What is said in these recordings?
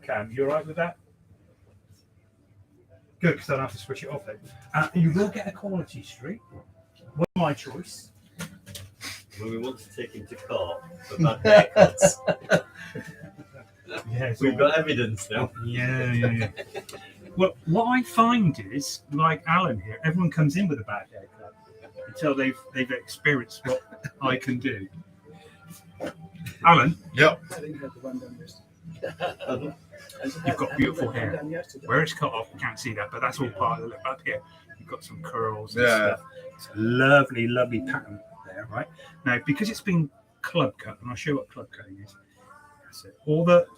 webcam. You all right with that? Good, because I don't have to switch it off then. You will get a quality streak. One my choice. When we want to take him to court for bad haircuts. Yeah, We've got evidence now. Yeah. Well, what I find is, like Alan here, everyone comes in with a bad haircut until they've experienced what I can do. Alan. Yep. You've got beautiful hair. Where it's cut off, you can't see that, but that's all part of the lip. Up here, you've got some curls and stuff. It's a lovely, lovely pattern there, right? Now, because it's been club cut, and I'll show you what club cutting is. That's it.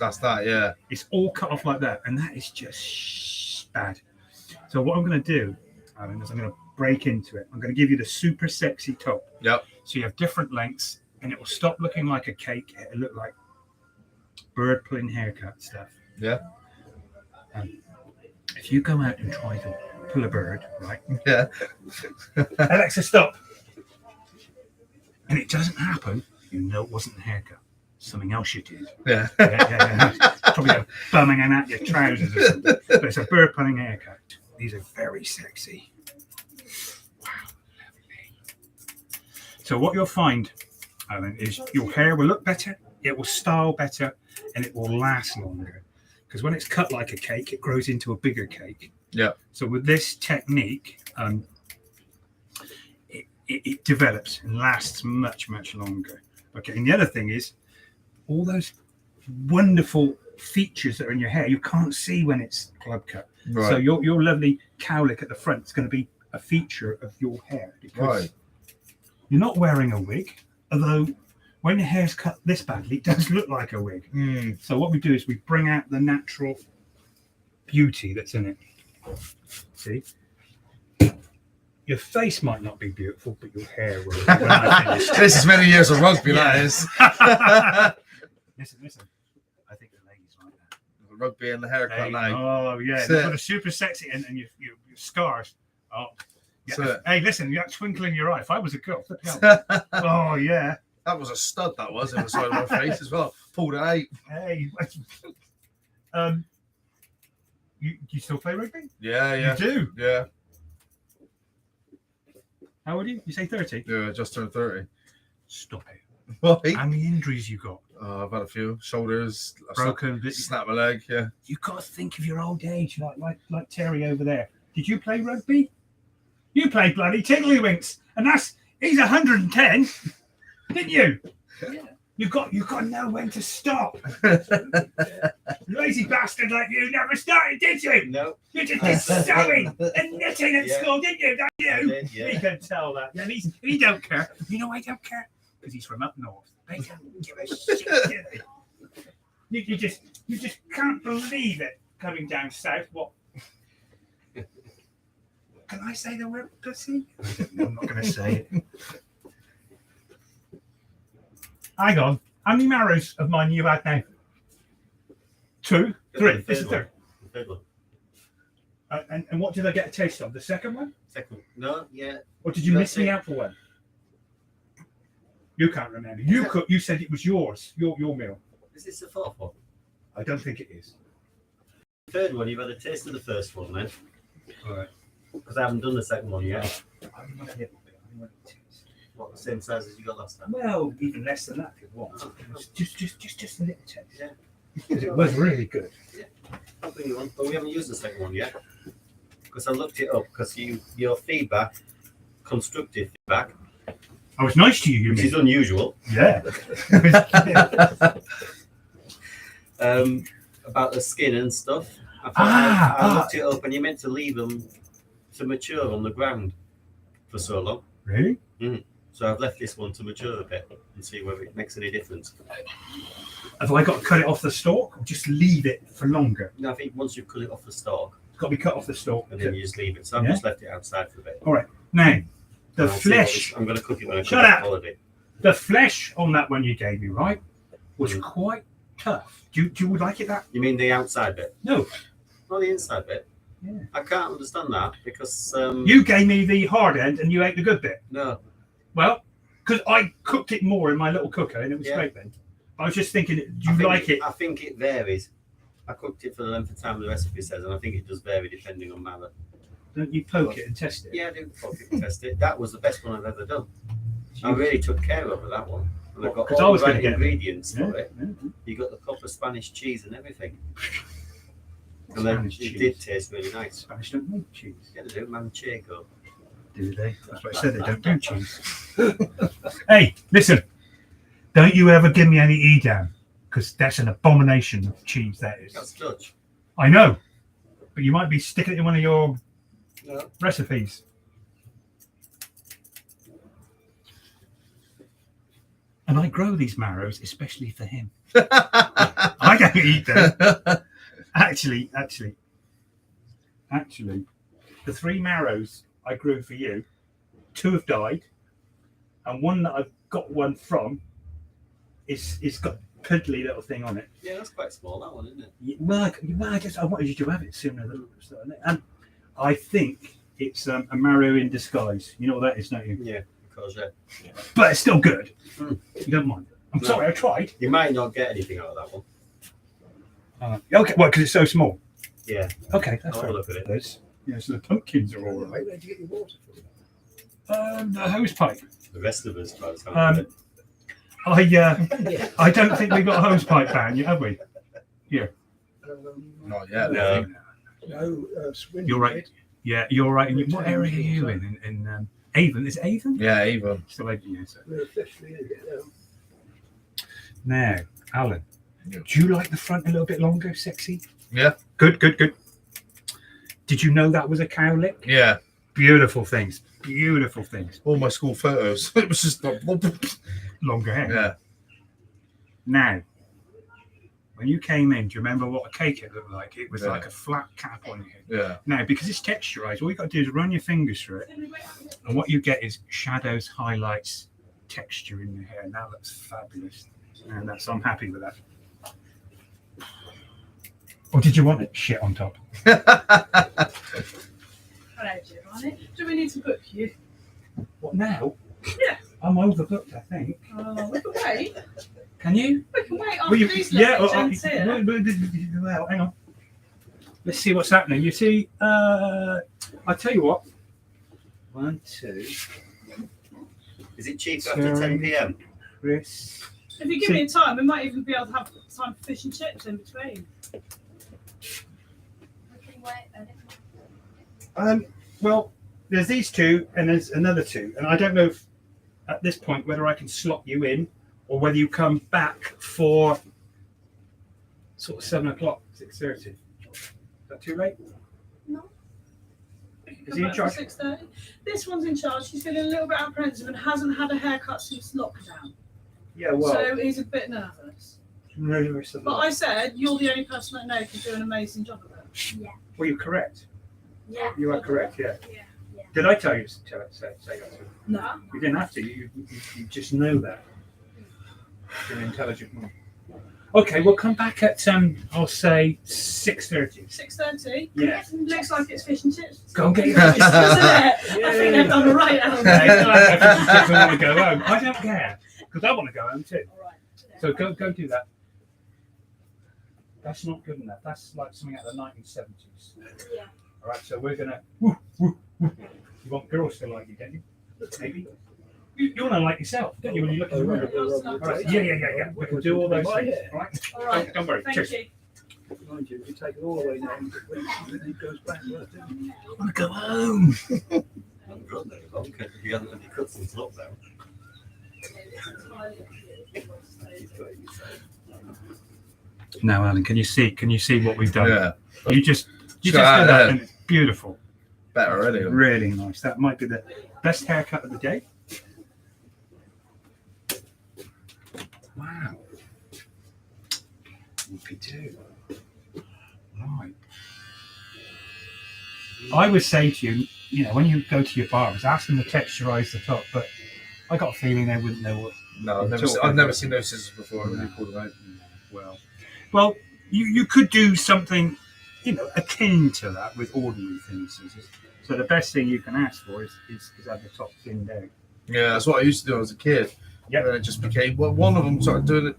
That's that, yeah. It's all cut off like that, and that is just bad. So what I'm going to do, Alan, is I'm going to break into it. I'm going to give you the super sexy top. Yep. So you have different lengths, and it will stop looking like a cake. It'll look like bird pulling haircut stuff. Yeah. If you go out and try to pull a bird, right? Yeah. Alexa, stop. And it doesn't happen, you know it wasn't a haircut. Something else you did. Yeah. Probably a bumming out your trousers or something. But it's a bird pulling haircut. These are very sexy. Wow, lovely. So what you'll find, Alan, is your hair will look better, it will style better, and it will last longer. Because when it's cut like a cake, it grows into a bigger cake. Yeah. So with this technique, it develops and lasts much, much longer. Okay. And the other thing is, all those wonderful features that are in your hair, you can't see when it's club cut. Right. So your lovely cowlick at the front is going to be a feature of your hair. Because you're not wearing a wig, although when your hair's cut this badly, it does look like a wig. So what we do is we bring out the natural beauty that's in it. See? Your face might not be beautiful, but your hair will. When I finish. This is many years of rugby, that is. Listen. I think the ladies like that. The rugby and the haircut now. Oh, yeah. They've got a super sexy, and your scars. Oh, yeah. So, hey, listen, you got a twinkle in your eye. If I was a girl, flip out. Oh, yeah. That was a stud, that was, in the side of my face as well. Pulled it out. Hey. You still play rugby? Yeah. You do? Yeah. How old are you? You say 30? Yeah, just turned 30. Stop it. Why? How many injuries you got? I've had a few. Shoulders. Broken. Snap my leg, yeah. You've got to think of your old age, like Terry over there. Did you play rugby? You played bloody tiddlywinks. And he's 110. Didn't you? Yeah. You've got to know when to stop. Lazy bastard like you never started, did you? No. You just did sewing and knitting at school, didn't you? That you? Did, yeah. He can tell that. And he don't care. You know why he don't care? Because he's from up north. They don't give a shit, do they? You just can't believe it coming down south. What? Can I say the word pussy? I'm not going to say it. Hang on. How many marrows of mine you had now? 2? 3. This is 3. The third one. And what did I get a taste of? The second one? Second. No, yeah. Or did you miss me out for one? You can't remember. You said it was yours, your meal. Is this the fourth one? I don't think it is. The third one, you've had a taste of the first one then. All right. Because I haven't done the second one yet. I want a little bit. I want a taste. What, the same size as you got last time? Well, even less than that if you want. Just a little taste. Yeah. Because it was really good. I'll bring you one. But we haven't used the second one yet. Because I looked it up. Because your feedback, constructive feedback, I was nice to you, which mean? is unusual. Yeah. About the skin and stuff. I looked it up, and you're meant to leave them to mature on the ground for so long. Really? So I've left this one to mature a bit and see whether it makes any difference. Have I got to cut it off the stalk or just leave it for longer? No, I think once you've cut it off the stalk, It's got to be cut off the stalk. and then you just leave it. So I've Yeah. just left it outside for a bit. All right. Now, the And I'll see what flesh. I'm going to cook it when I Shut come back up. from holiday. The flesh on that one you gave me, right, was Mm. quite tough. Do you like it that? You mean the outside bit? No. Not the inside bit. Yeah. I can't understand that because You gave me the hard end and you ate the good bit. no. Well, because I cooked it more in my little cooker and it was Yeah. great then. I was just thinking, do you like it? I think it varies. I cooked it for the length of time the recipe says, and I think it does vary depending on marrow. Don't you poke it and test it? Yeah, I do poke it and test it. That was the best one I've ever done. I really took care of that one. And I got Because I all was the gonna right get it. ingredients Yeah, for it. yeah. You got the proper Spanish cheese and everything. And Spanish then it cheese. did taste really nice. Spanish don't make cheese. Yeah, they do, manchego. Do they? That's what I said. They don't do cheese. Hey, listen. Don't you ever give me any Edam, because that's an abomination of cheese. That is. That's Dutch. I know, but you might be sticking it in one of your No. recipes. And I grow these marrows especially for him. I don't eat them. Actually, the 3 marrows I grew for you, 2 have died, and one that I've got one from it's got a piddly little thing on it. Yeah, that's quite small, that one, isn't it? Well, I guess I wanted you to have it sooner than and I think it's a marrow in disguise. You know what that is, don't you? Yeah, because But it's still good. Mm. You don't mind. I'm No. sorry, I tried. you might not get anything out of that one. Okay, well, because it's so small. Yeah, Okay, that's I'll fair. have a look at it. Those, yeah, so the pumpkins are all right. Where'd you get your water from? The hose pipe. The rest of us try to sound Um, good. I don't think we've got a hose pipe ban yet, have we? Not yet. No. Swindon. You're right. Yeah, you're right. And what area are you in? In Avon? Is it Avon? Yeah, even. Still Avon, yeah. So. We're officially in it now. Now, Alan, Yeah. do you like the front a little bit longer, sexy? Yeah. Good. Did you know that was a cowlick? Yeah. Beautiful things. All my school photos. It was just like, Longer hair. yeah. Now, when you came in, do you remember what a cake it looked like? It was Yeah. like a flat cap on your head. Yeah. Now, because it's texturized, all you got to do is run your fingers through it, and what you get is shadows, highlights, texture in your hair. And that looks fabulous. And I'm happy with that. Or did you want it shit on top? Hello, Giovanni. Do we need to book you? What now? Yeah. I'm overbooked, I think. We can wait. Can you? We can wait Well, after you- these yeah, legends here. well, hang on. Let's see what's happening. You see, I'll tell you what. 1, 2, Is it cheap after 10 p.m? Chris. If you give me time, we might even be able to have time for fish and chips in between. Well, there's these 2, and there's another 2, and I don't know if, at this point whether I can slot you in, or whether you come back for sort of 7 o'clock, 6:30. Is that too late? No. Is he in charge? 6:30. This one's in charge. She's feeling a little bit apprehensive and hasn't had a haircut since lockdown. Yeah, So he's a bit nervous. nervous. But I said, you're the only person I know can do an amazing job of it. Well, you're correct. Yeah. You are correct. Yeah. Yeah. Did I tell you to say that to you? No. You didn't have to. You just know that. You're an intelligent woman. Okay, we'll come back at I'll say 6:30. 6:30? Yeah. Looks like it's fish and chips. Go and get your Doesn't fish. it? I think they've done the right element. I want to go home. I don't care because I want to go home too. All right. So go do that. That's not good enough. That's like something out of the 1970s. Yeah. All right, so we're gonna. Woo, woo, woo. You want girls to like you, don't you? Maybe. You want to like yourself, don't you? When you look in the mirror. All right. Yeah. We can do all those things. All right. All right. Don't worry. Thank Cheers. you. Mind you, if you take it all the way down, it goes backwards. I want to go home. I'm good there, long, because you haven't really cut since lockdown. Now, Alan, can you see what we've done? Yeah. You just did that, that, and it's beautiful. Better already. Really nice. That might be the best haircut of the day. Wow. Whoopie-doo. Right. I would say to you, when you go to your barbers, ask them to texturize the top, but I got a feeling they wouldn't know what. No, I've never seen those scissors before. Really cool, right? Well, you could do something, akin to that with ordinary thin scissors. So the best thing you can ask for is have the top thinned out. Yeah, that's what I used to do as a kid. Yeah. And then it just became, well, one of them started doing it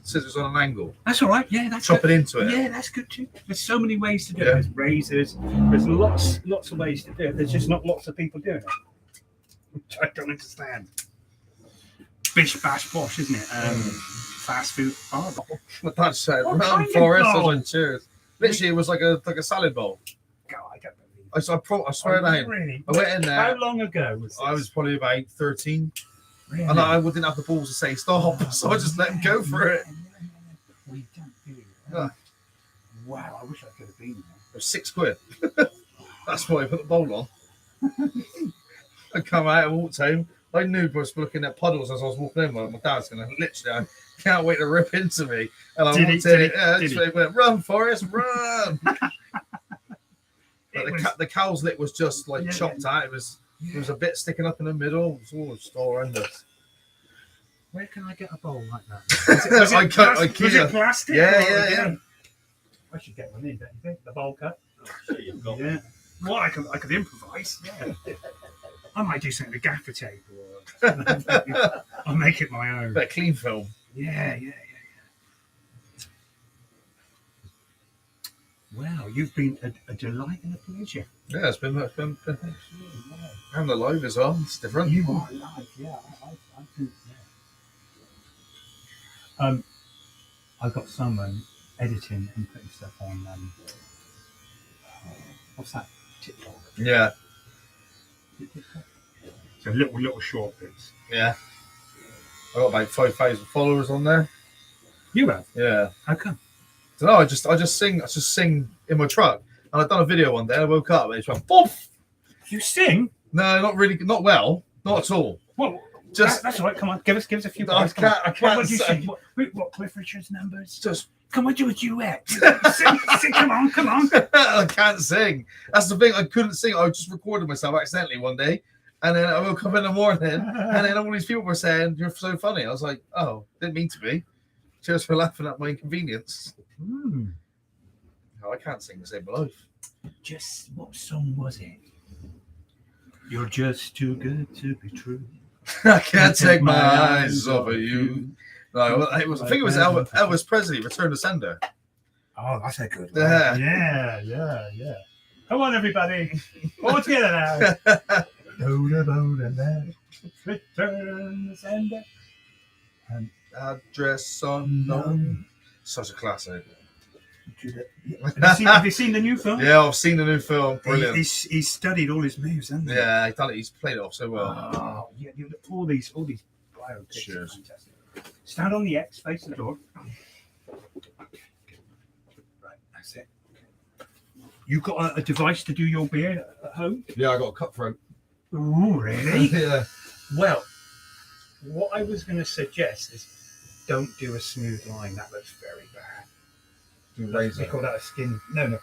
scissors on an angle. That's all right. Yeah, that's Chop good. it into it. Yeah, that's good too. There's so many ways to do it. Yeah. There's razors. There's lots of ways to do it. There's just not lots of people doing it, which I don't understand. Bish bash bosh, isn't it? Fast food barber. My dad said, What "Run kind for of it." I was bowl? like, cheers. Literally, it was like a salad bowl. God, I don't believe it. I swear down. Really? I went in How there. long ago was this? I was probably about 13, really? and I didn't have the balls to say stop, so I just let him go for it. We don't do it. Yeah. Wow, I wish I could have been there. It was £6. That's why I put the bowl on. I come out and walked home. I knew I was looking at puddles as I was walking in. My dad's going to literally, I can't wait to rip into me. And I Did he? walked in. Did he? Yeah, Did just he? went, run, Forrest, run. It But was- the cow's lip was just like Yeah, chopped out. It was a bit sticking up in the middle. It was all just horrendous. Where can I get a bowl like that? Was I cut plastic? Was IKEA. it plastic? Yeah, or- yeah. I should get one in, don't you think? The bowl cut. Sure, you've got Yeah. Well, I could improvise. Yeah. I might do something with gaffer tape, or I'll make it my own. Bit of clean film. Yeah. Wow, you've been a delight and a pleasure. Yeah, it's been and alive as well. It's different. You are alive, yeah. I think, yeah. I've got someone editing and putting stuff on. What's that? TikTok. Yeah, Is it TikTok? So little short bits. yeah. I got about 5,000 followers on there. You have? Yeah. How come? So no, I just sing in my truck. And I've done a video one day. I woke up and it just went poof. You sing? No, not really, not well, not at all. Well, Just that's all right. Come on, give us a few. I bars, come on. can't What do you say. sing? What Cliff Richard's numbers? Just Come on, do a duet. sing, come on. I can't sing. That's the thing. I couldn't sing. I just recorded myself accidentally one day, and then I woke up in the morning, and then all these people were saying you're so funny. I was like, oh, didn't mean to be. Cheers for laughing at my inconvenience. No, I can't sing to save my life. Just what song was it? You're just too good to be true. I can't take my eyes off of you. No, it was. I think it was Elvis Presley, Return to Sender. Oh, that's a good one. Yeah. Come on, everybody. All together now. Return to sender. Address unknown. Such a classic. Have you seen the new film? Yeah, I've seen the new film. Brilliant. He's studied all his moves, hasn't he? Yeah, he's done it. He's played it off so well. Oh, yeah, all these biopics Cheers. are fantastic. Stand on the X, face the door. Right, that's it. You got a device to do your beard at home? Yeah, I got a cutthroat. Oh, really? Yeah. Well, what I was going to suggest is don't do a smooth line. That looks very bad. Do They laser. call that a skin. No.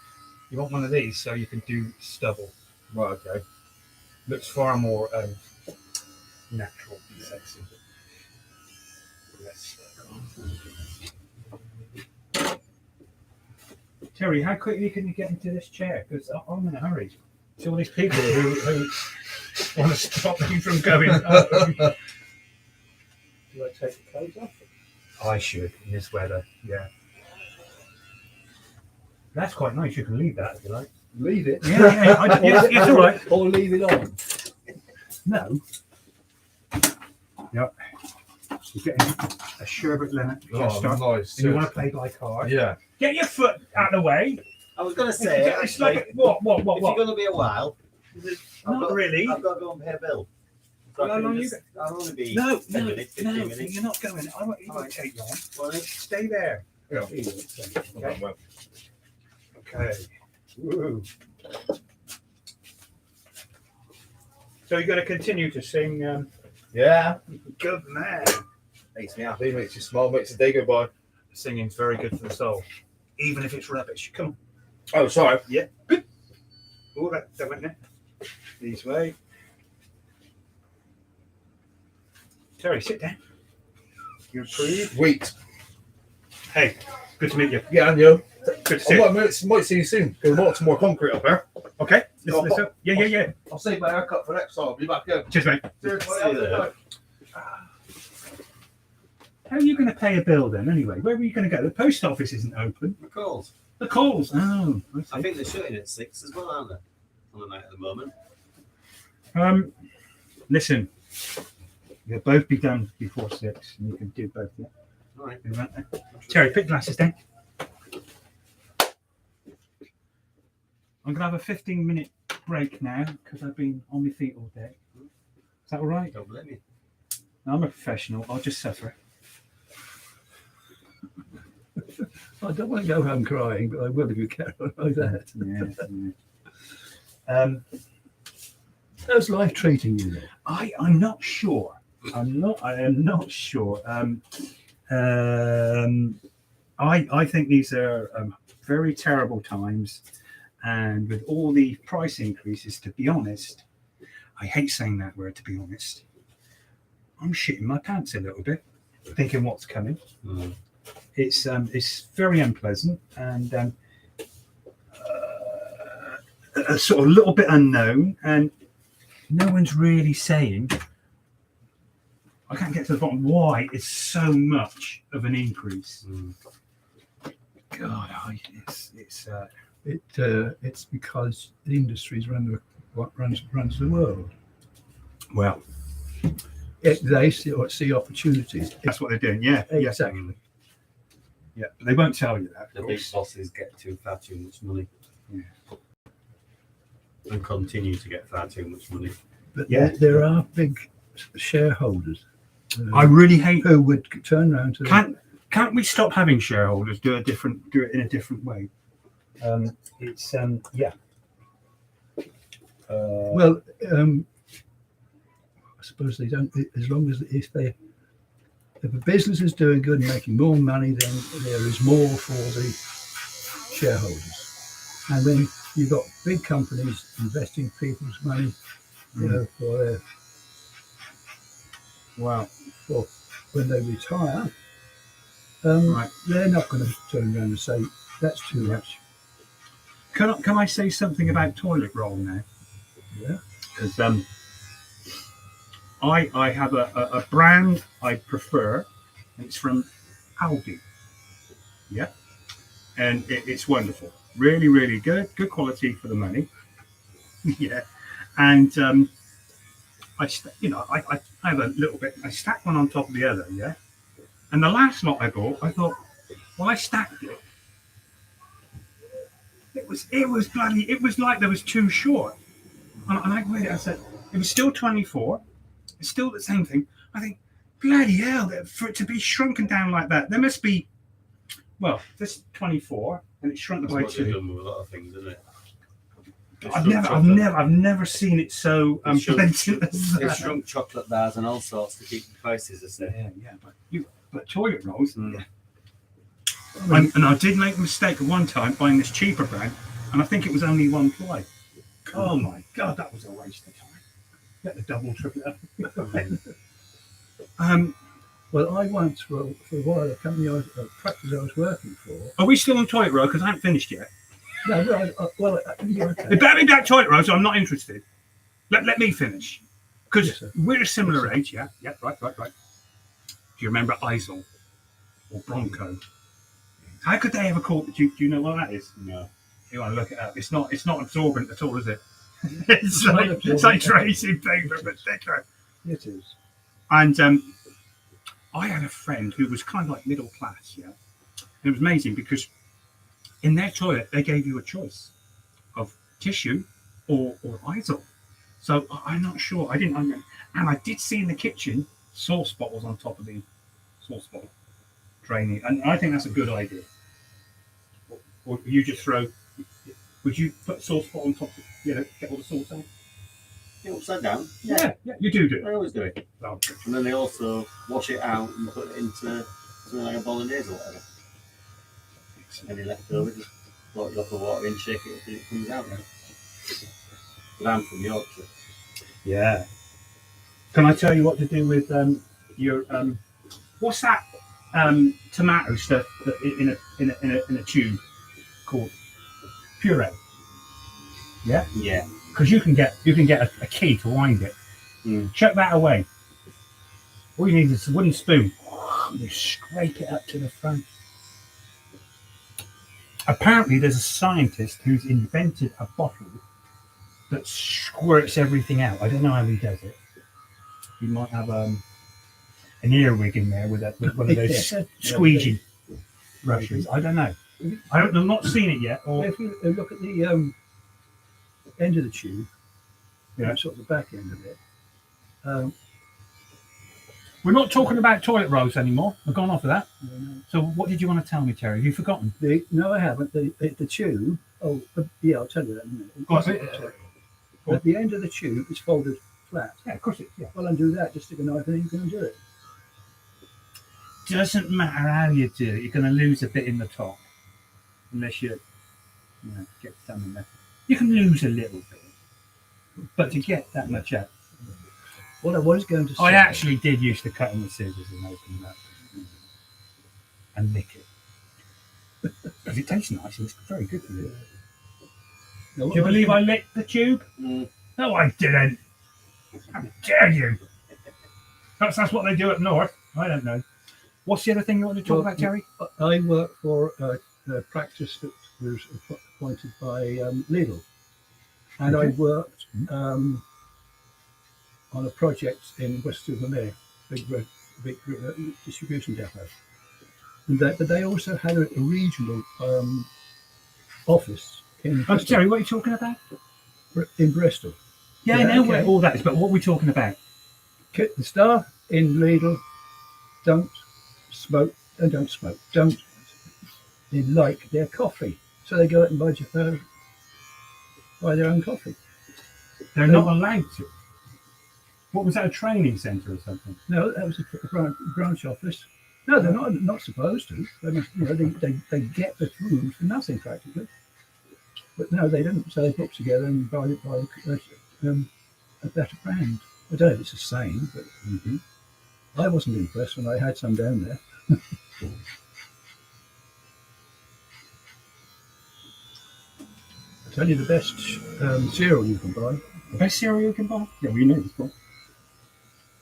You want one of these so you can do stubble. Right, okay. Looks far more natural and sexy. Let's Terry, how quickly can you get into this chair? Because I'm in a hurry. See all these people who want to stop me from going. Do I take the clothes off? I should in this weather. Yeah. That's quite nice. You can leave that if you like. Leave it. Yeah. It's all right. Or leave it on. No. Yep. You're getting a sherbet lemon. Oh, nice. And you want to play by card. Yeah. Get your foot out of the way. I was going to say, It's actually, like what? if you're going to be a while, Not really. I've got to go and pay a bill. So How long you I'll only be No, 10 minutes, 15 no, minutes. you're not going. I won't even take you on. Well, Stay there. Yeah. Okay. Okay. Woo. So you're going to continue to sing. Yeah. Good man. Makes me happy, makes you smile, makes the day go by. Singing's very good for the soul, even if it's rubbish. Come on. Oh, sorry. Yeah. All that went there. This way. Terry, sit down. You approved? Sweet. Hey, good to meet you. Yeah, and you. Good to see you. I might see you soon. There's lots more concrete up there. Okay. Listen. Yeah. I'll save my haircut for next time. I'll be back again. Cheers, mate. Cheers, See you there. How are you going to pay a bill then, anyway? Where are you going to go? The post office isn't open. The calls. The calls. Oh, I think they're shutting at 6 as well, aren't they? On the night at the moment. Listen, you'll both be done before 6, and you can do both. Yeah. All right. Terry, pick glasses then. I'm going to have a 15-minute break now because I've been on my feet all day. Is that all right? Don't blame me. I'm a professional. I'll just suffer. I don't want to go home crying, but I will if you carry on like that. Yeah. How's life treating you then? I'm not sure. I am not sure. I think these are very terrible times, and with all the price increases, to be honest, I hate saying that word, to be honest. I'm shitting my pants a little bit, thinking what's coming. Mm. It's very unpleasant and a sort of little bit unknown, and no one's really saying. I can't get to the bottom why it's so much of an increase. Mm. God, It's because the industries run what runs the world. well, They see opportunities. that's what they're doing. Yeah, Exactly. yeah. But they won't tell you that. The Of big course. bosses get far too much money. Yeah. And continue to get far too much money. But Yeah. there are big shareholders I really hate. who would turn around to Can't we stop having shareholders do it in a different way? It's yeah. well, I suppose they don't. As long as if a business is doing good and making more money, then there is more for the shareholders. And then you've got big companies investing people's money, for their for when they retire. Right. They're not going to turn around and say that's too much. Can I say something about toilet roll now? Yeah. Because I have a brand I prefer, and it's from Aldi. Yeah, and it's wonderful, really, really good quality for the money. Yeah, and I have a little bit. I stack one on top of the other. Yeah, and the last lot I bought, I thought, well, I stacked it. It was bloody. It was like there was two short, and I weighed it. I said it was still 24. It's still the same thing. I think, bloody hell, for it to be shrunken down like that, there must be. Well, this 24, and it's shrunk That's by what they've 2. done with a lot of things, isn't it? I've never seen it so blatant as They've that. shrunk chocolate bars and all sorts to keep the prices the same. Yeah, but toilet rolls. Mm. And I did make a mistake at one time buying this cheaper brand, and I think it was only 1 ply. Oh my god, that was a waste of time. Get the double, triple up. Well, I once for a while a company a practice I was working for. Are we still on toilet roll? Because I haven't finished yet. No, okay. It better be back toilet roll, so I'm not interested. Let me finish. Because Yes, sir. we're a similar age, yeah? Yeah, right. Do you remember Isol or Bronco? How could they ever call it? Do you know what that is? No. You want to look it up. It's not absorbent at all, is it? it's like tracing paper, but thicker. It is. And I had a friend who was kind of like middle class, yeah? And it was amazing because in their toilet, they gave you a choice of tissue or Isol. So I'm not sure. And I did see in the kitchen sauce bottles on top of the sauce bottle draining. And I think that's a good idea. Or you just would you put sauce bottle on top of, get all the sauce out? Yeah, upside down. Yeah, you do I always do it. Oh, And then they also wash it out and put it into something like a bolognese or whatever. Any leftover, just pour it up the water in, shake it up, and it comes out then. But I'm from Yorkshire. yeah. Can I tell you what to do with your what's that tomato stuff in a tube called puree? Yeah, Yeah. because you can get a key to wind it. Mm. Chuck that away. All you need is a wooden spoon. You scrape it up to the front. Apparently, there's a scientist who's invented a bottle that squirts everything out. I don't know how he does it. He might have an earwig in there with one of those squeegee brushes. I don't know. I've not seen it yet. Or If you look at the end of the tube, Yeah. sort of the back end of it, we're not talking about toilet rolls anymore. I've gone off of that. So what did you want to tell me, Terry? Have you forgotten? no, I haven't. The tube. Oh, yeah, I'll tell you that in a minute. Go on. At the end of the tube, it's folded flat. Yeah, of course it. Yeah. Well, undo that. Just stick a knife in it. You can undo it. Doesn't matter how you do it. You're going to lose a bit in the top, unless you get some in there. You can lose a little bit, but to get that much out. What I was going to say. I actually did use to cut in with scissors and open it up and lick it. Because it tastes nice and it's very good for you. No, Do you believe I licked the tube? Mm. No, I didn't. How dare you? Perhaps that's what they do up north. I don't know. What's the other thing you want to talk about, Terry? I work for a practice that was appointed by Lidl, and I worked on a project in West-Supermare, big distribution depot. And but they also had a regional office in Bristol. Terry, what are you talking about? In Bristol. Yeah, Yeah, I know okay. what all that is, but what are we talking about? The staff in Lidl don't smoke. They don't smoke. They like their coffee, so they go out and buy their own coffee. They're not allowed to. What was that, a training centre or something? No, that was a branch office. No, they're not supposed to. They must, they get the food for nothing practically. But no, they don't. So they put together and buy a better brand. I don't know if it's the same, but I wasn't impressed when I had some down there. I tell you, the best cereal you can buy. The best cereal you can buy? Yeah, we know this one.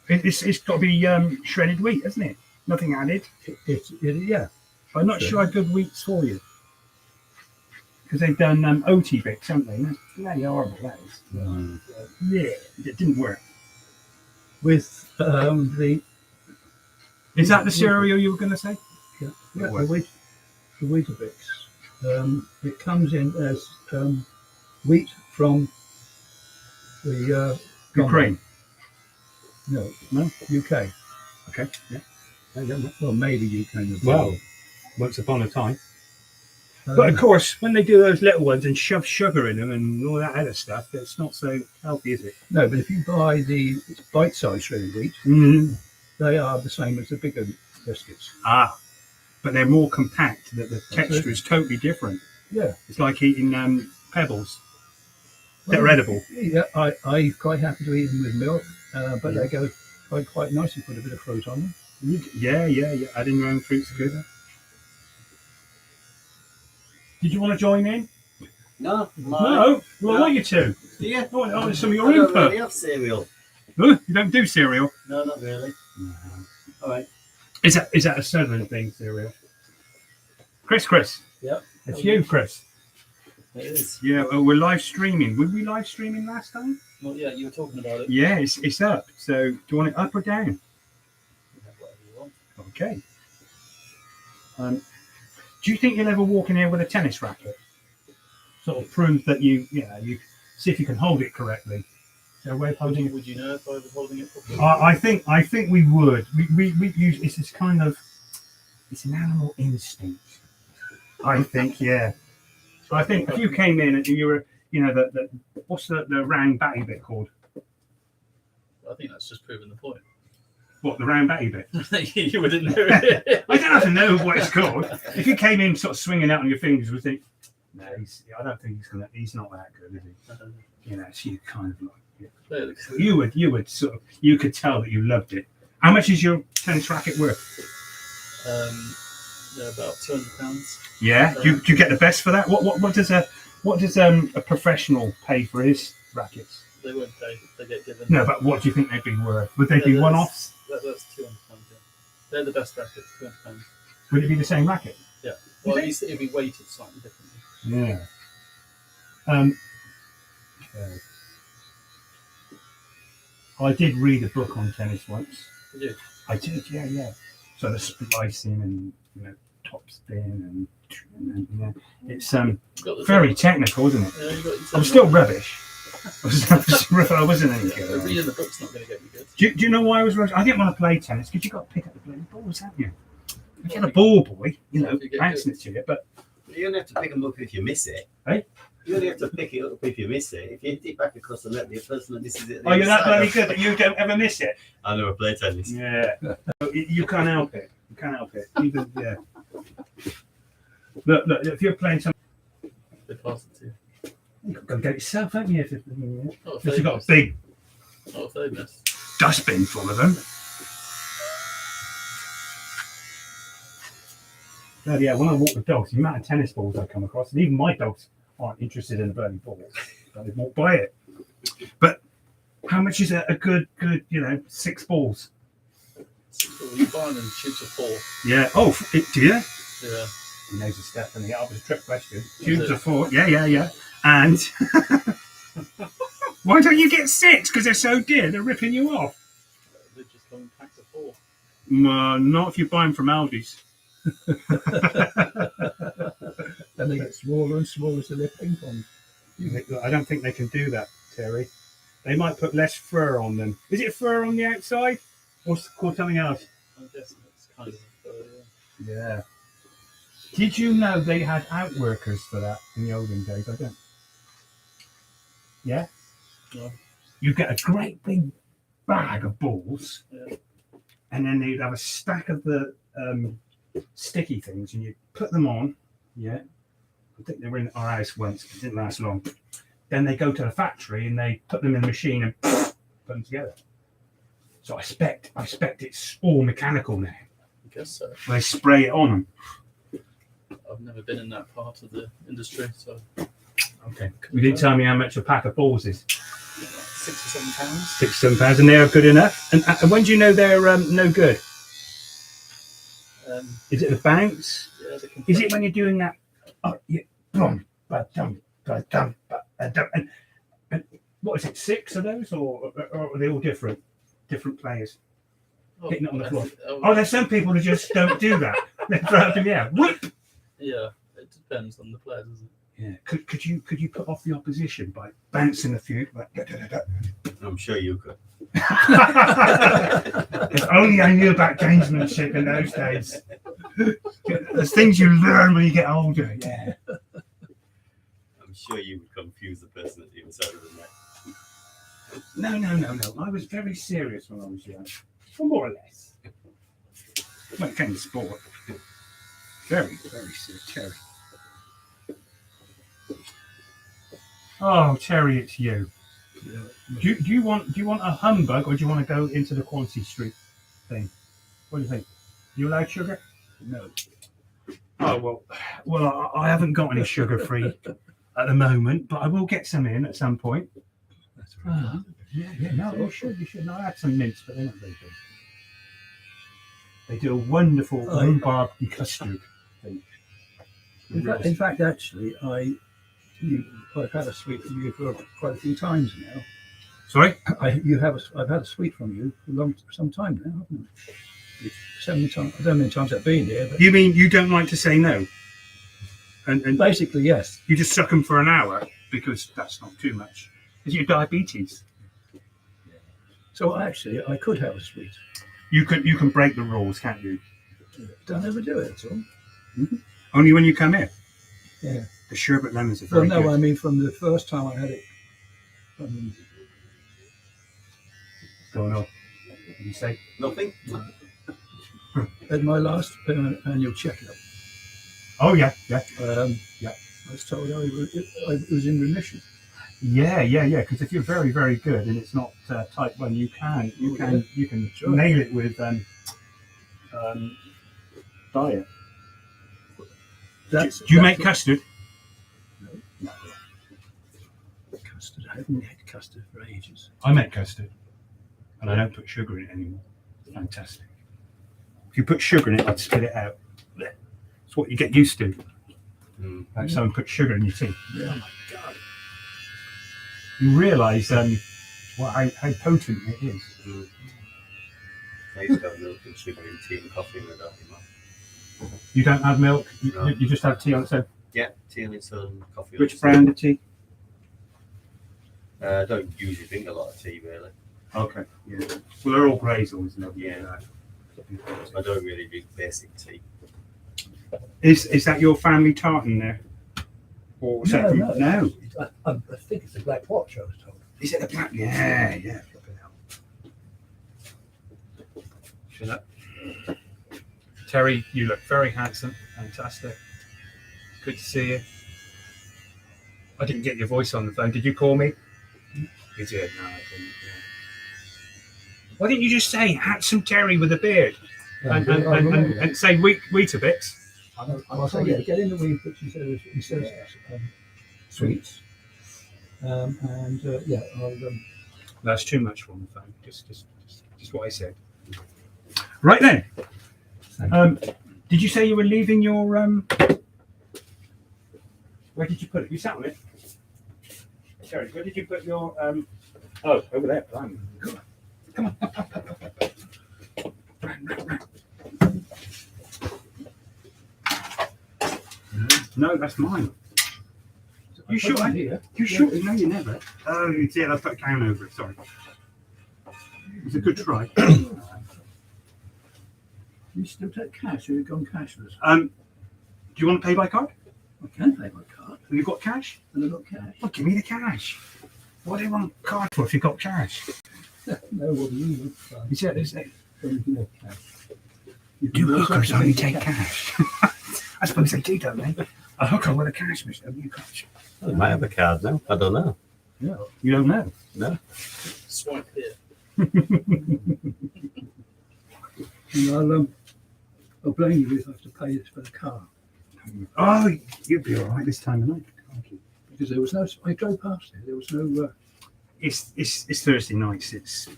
It's got to be shredded wheat, hasn't it? Nothing added. Yeah. I'm not sure how good wheat's for you. Because they've done OT bits, haven't they? That's bloody horrible, that is. Yeah, it didn't work. With Is that the cereal you were going to say? Yeah, It the Weetabix. It comes in as wheat from the Ukraine. No, UK. Okay, yeah. Well, maybe UK. Well, once upon a time. But of course, when they do those little ones and shove sugar in them and all that other stuff, it's not so healthy, is it? No, but if you buy the bite-sized shredded wheat, they are the same as the bigger biscuits. Ah, but they're more compact. The texture is totally different. Yeah. It's like eating pebbles. They're edible. Yeah, I'm quite happy to eat them with milk, but they go quite nice. You put a bit of fruit on them. Yeah. Adding your own fruit's good. Did you want to join in? No. No. Well, I want you to. Yeah. I want some of your I don't input. really have cereal. Huh? You don't do cereal? No, not really. All right. Is that a southern thing, cereal? Chris. Yep. It's you, Chris. It is. Yeah, we're live streaming. Were we live streaming last time? Well, yeah, you were talking about it. Yeah, it's up. So do you want it up or down? Whatever you want. Okay. Do you think you'll ever walk in here with a tennis racket? Sort of prove that you see if you can hold it correctly. Is there a way of holding it? Would you know if I was holding it properly? I think we would. We use it's kind of it's an animal instinct. I think, yeah. So I think if you came in and you were, the what's the round batty bit called? I think that's just proving the point. What, the round batty bit? You wouldn't know it. I don't have to know what it's called. If you came in sort of swinging out on your fingers, we think, no, I don't think he's not that good, is he? So you kind of like, you would sort of, you could tell that you loved it. How much is your tennis racket worth? They're about £200. Yeah. Do you get the best for that? What does a professional pay for his rackets? They won't pay. They get given. No, but what do you think they'd be worth? Would they be one-offs? That's £200. They're the best rackets. £200. Would it be the same racket? Yeah. Well, You at least it'd be weighted slightly differently. Yeah. Okay. I did read a book on tennis once. Did you? I did, yeah. So the splicing and top spin and it's Got the very technical, isn't it? Yeah, you got I'm still rubbish. I wasn't any Yeah, good. reading the book's not going to get you good. Do you know why I was rubbish? I didn't want to play tennis because you got to pick up the bloody balls, haven't you? You get a ball boy, If you get bouncing it to you, but You only have to pick them up if you miss it. Hey? You only have to pick it up if you miss it. If you hit it back across the net, the person that misses it. oh, you're that bloody good that you don't ever miss it. I never play tennis. Yeah, you can't help it. You can't help it. Even, yeah. Look, if you're playing some, They pass it to you. you've got to get it yourself, haven't you? Not if Because they you've got a miss. big Not if they miss. dustbin full of them. Bloody yeah, when I walk the dogs, the amount of tennis balls I come across, and even my dogs aren't interested in the bloody balls. They won't buy it. But how much is a good, 6 balls? You buy them in tubes of 4. Yeah. Oh, do you? Yeah. He knows the step, and that was a trick question. Tubes of 4. Yeah. And why don't you get 6? Because they're so dear, they're ripping you off. They just come in packs of 4. Not if you buy them from Aldi's. And they get smaller and smaller so they're ping pong. I don't think they can do that, Terry. They might put less fur on them. Is it fur on the outside? Or called something else? I'm guessing it's kind of Yeah. Did you know they had outworkers for that in the olden days? I don't. Yeah? No. You get a great big bag of balls, Yeah. and then you'd have a stack of the sticky things, and you put them on. Yeah. I think they were in our house once, but it didn't last long. Then they go to the factory and they put them in the machine and put them together. So I expect it's all mechanical now. I guess so. They spray it on them. I've never been in that part of the industry, so Okay. You didn't tell me how much a pack of balls is. £6 or £7. £6, £7, and they're good enough. And when do you know they're no good? Is it the bounce? Yeah, they can Is it when you're doing that? Oh, yeah. And what is it? 6 of those, or are they all different players hitting it on the floor? Oh, there's some people who just don't do that. They throw them, yeah. Whoop. Yeah, it depends on the players, isn't it? Yeah. Could you put off the opposition by bouncing a few? Like, I'm sure you could. If only I knew about gamesmanship in those days. There's things you learn when you get older. Yeah. I'm sure you would confuse the person at the other side of the net. No. I was very serious when I was young. Well, more or less. When it came to sport. Very, very serious. Terry. Oh, Terry, it's you. Yeah. Do you want a humbug, or do you want to go into the Quality Street thing? What do you think? You allowed sugar? No. Oh well, I haven't got any sugar free at the moment, but I will get some in at some point. That's right. Yeah. No, you should. No, I had some mints, but they're not very good. They do a wonderful rhubarb custard thing. In fact, actually, I've had a sweet from you for quite a few times now. Sorry? I've had a sweet from you for some time now, haven't I? It's 7 times. I don't know how many times I've been here, but You mean you don't like to say no? And basically, yes. you just suck them for an hour because that's not too much. Is it your diabetes? So actually, I could have a sweet. You can break the rules, can't you? Don't ever do it at all. Only when you come in. Yeah. The sherbet lemons are Well, very no, good. I mean from the first time I had it. What's going on? What did you say? Nothing? At my last annual checkup, Oh yeah. I was told I was in remission. Yeah. Because if you're very, very good and it's not type 1, you can Sure. nail it with diet. Do you make custard? No. Custard. I haven't had custard for ages. I make custard, and I don't put sugar in it anymore. It's fantastic. If you put sugar in it, I'd spit it out. It's what you get used to. Like someone puts sugar in your tea. Yeah. Oh my God. You realise how potent it is. I used to have milk and sugar in tea and coffee and I don't anymore. You don't have milk, No. you just have tea on its own. Yeah, tea on its own, coffee on Which its own. brand of tea? I don't usually drink a lot of tea really. Okay, yeah. Well, they're all Graysons, no? Yeah. I don't really drink basic tea. Is that your family tartan there? Or was that No, from- no. no. I think it's a black watch, I was told. Is it the black? Yeah. Flipping hell. Shut up. Terry, you look very handsome. Fantastic. Good to see you. I didn't get your voice on the phone. Did you call me? You did. No, I didn't. Yeah. Why didn't you just say handsome Terry with a beard and say Weetabix? I'll say, yeah, get in the week, but he says sweets. Yeah, That's too much for on the phone. Just what I said. Right then. Did you say you were leaving your Where did you put it? You sat on it. Terry, where did you put your Oh, over there. Come on. Run. No, that's mine. You sure? Here. You sure? No, you never. Oh, yeah, I put a can over it. Sorry. It was a good try. You still take cash, or you've gone cashless? Do you want to pay by card? I can pay by card, Have you got cash? and I've got cash. Well, give me the cash. What do you want card for if you've got cash? No, what do you want? Is it? No cash. You Do can also hookers pay only by take cash? I suppose they do, don't they? A hooker with a cash machine. Have you cash? I might have a card now. I don't know. Yeah. You don't know? No. Swipe here. And I'll blame you if I have to pay this for the car. Oh, you'll be all right this time of night. Because there was no, I drove past it, there was no, It's Thursday nights. It's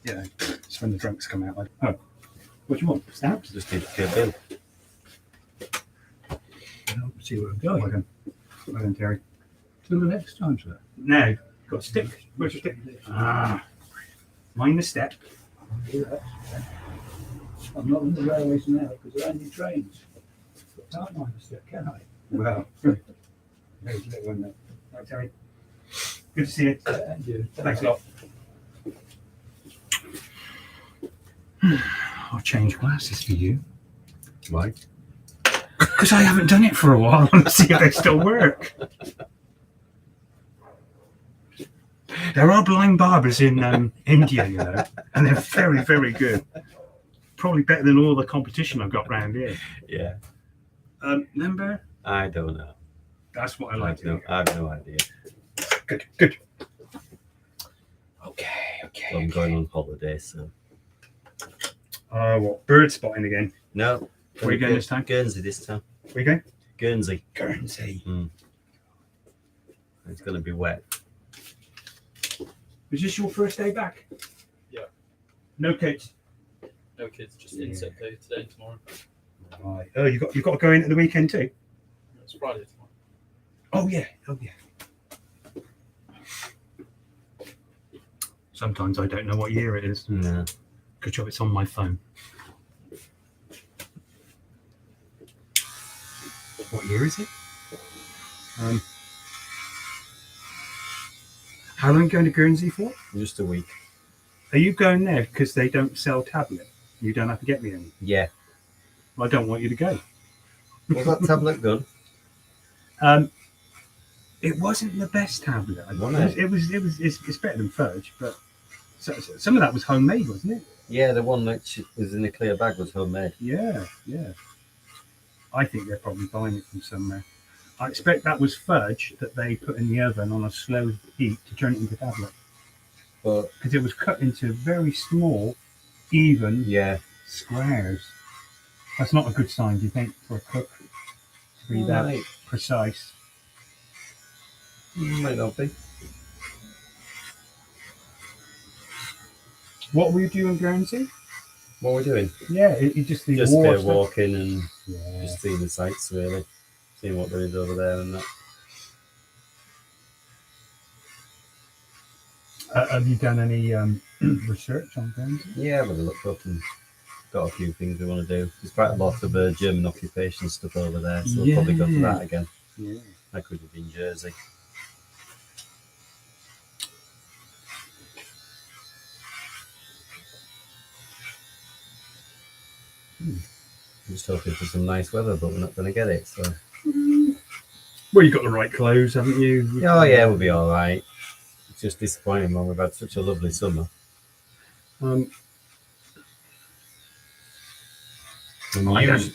yeah. It's when the drunks come out. Like, oh, what do you want? Snaps? Just need to pay a bill. see where I'm Well going. done. Well done, Terry. Till the next time, sir. Now, got a stick. Where's your stick? Ah, mind the step. I'll do that. I'm not on the railways now because there are only trains. But can't mind the step, can I? Well, there's a little one there. Right, Terry. Good to see you. And you. Thanks a lot. I'll change glasses for you. Why? Because I haven't done it for a while. I want to see if they still work. There are blind barbers in India, you know, and they're very, very good. Probably better than all the competition I've got round here. Yeah. Number? I don't know. That's what I like to No, do. I have no idea. Good, good. Okay. So I'm going on holiday, so. Oh, what? Bird spotting again. No. Where are you going this time? Guernsey this time. Where you going? Guernsey. Guernsey. It's going to be wet. Is this your first day back? Yeah. No kids? No kids, just inset day today and tomorrow. Right. Oh, you got to go in at the weekend too? It's Friday tomorrow. Oh yeah. Sometimes I don't know what year it is. No. Good job it's on my phone. What year is it? How long are you going to Guernsey for? Just a week. Are you going there because they don't sell tablet? You don't have to get me any. Yeah. I don't want you to go. Was that tablet good? It wasn't the best tablet. Wasn't It's better than fudge, but some of that was homemade, wasn't it? Yeah, the one that was in a clear bag was homemade. Yeah. I think they're probably buying it from somewhere. I expect that was fudge that they put in the oven on a slow heat to turn it into tablet. But Because it was cut into very small, even yeah, squares. That's not a good sign, do you think, for a cook to be that Right. precise? Might not be. What will you do in Guernsey? What are we doing? Yeah, it just the Just a war bit of stuff. walking and Yeah. just seeing the sights, really. Seeing what there is over there and that. Have you done any research on things? Yeah, I've had a look up and got a few things we want to do. There's quite a lot of German occupation stuff over there, so we'll probably go to that again. Yeah. That could have been Jersey. I'm just hoping for some nice weather, but we're not going to get it. So. Well, you've got the right clothes, haven't you? Oh yeah, we'll be all right. It's just disappointing when we've had such a lovely summer.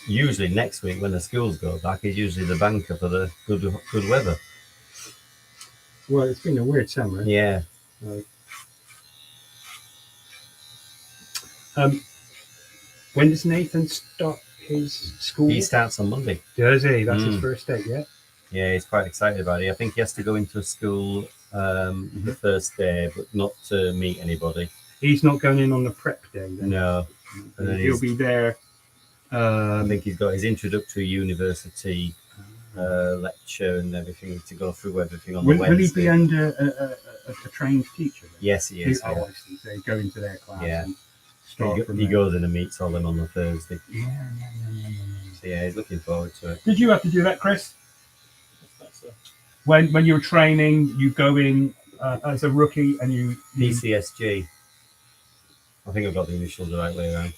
Usually next week when the schools go back is usually the banker for the good weather. Well, it's been a weird summer. Yeah. When does Nathan start his school? He starts on Monday. Does he? That's his first day, yeah? Yeah, he's quite excited about it. I think he has to go into school the first day, but not to meet anybody. He's not going in on the prep day, then? No. And then He'll be there. I think he's got his introductory university lecture and everything to go through everything on the Wednesday. Will he be under a trained teacher? Then? Yes, he is. I see. So he go into their class. Yeah. And start He goes in and meets all them on the Thursday. Yeah. So yeah, he's looking forward to it. Did you have to do that, Chris? That's a, When you were training, you go in as a rookie and you PCSG. I think I've got the initials the right way around.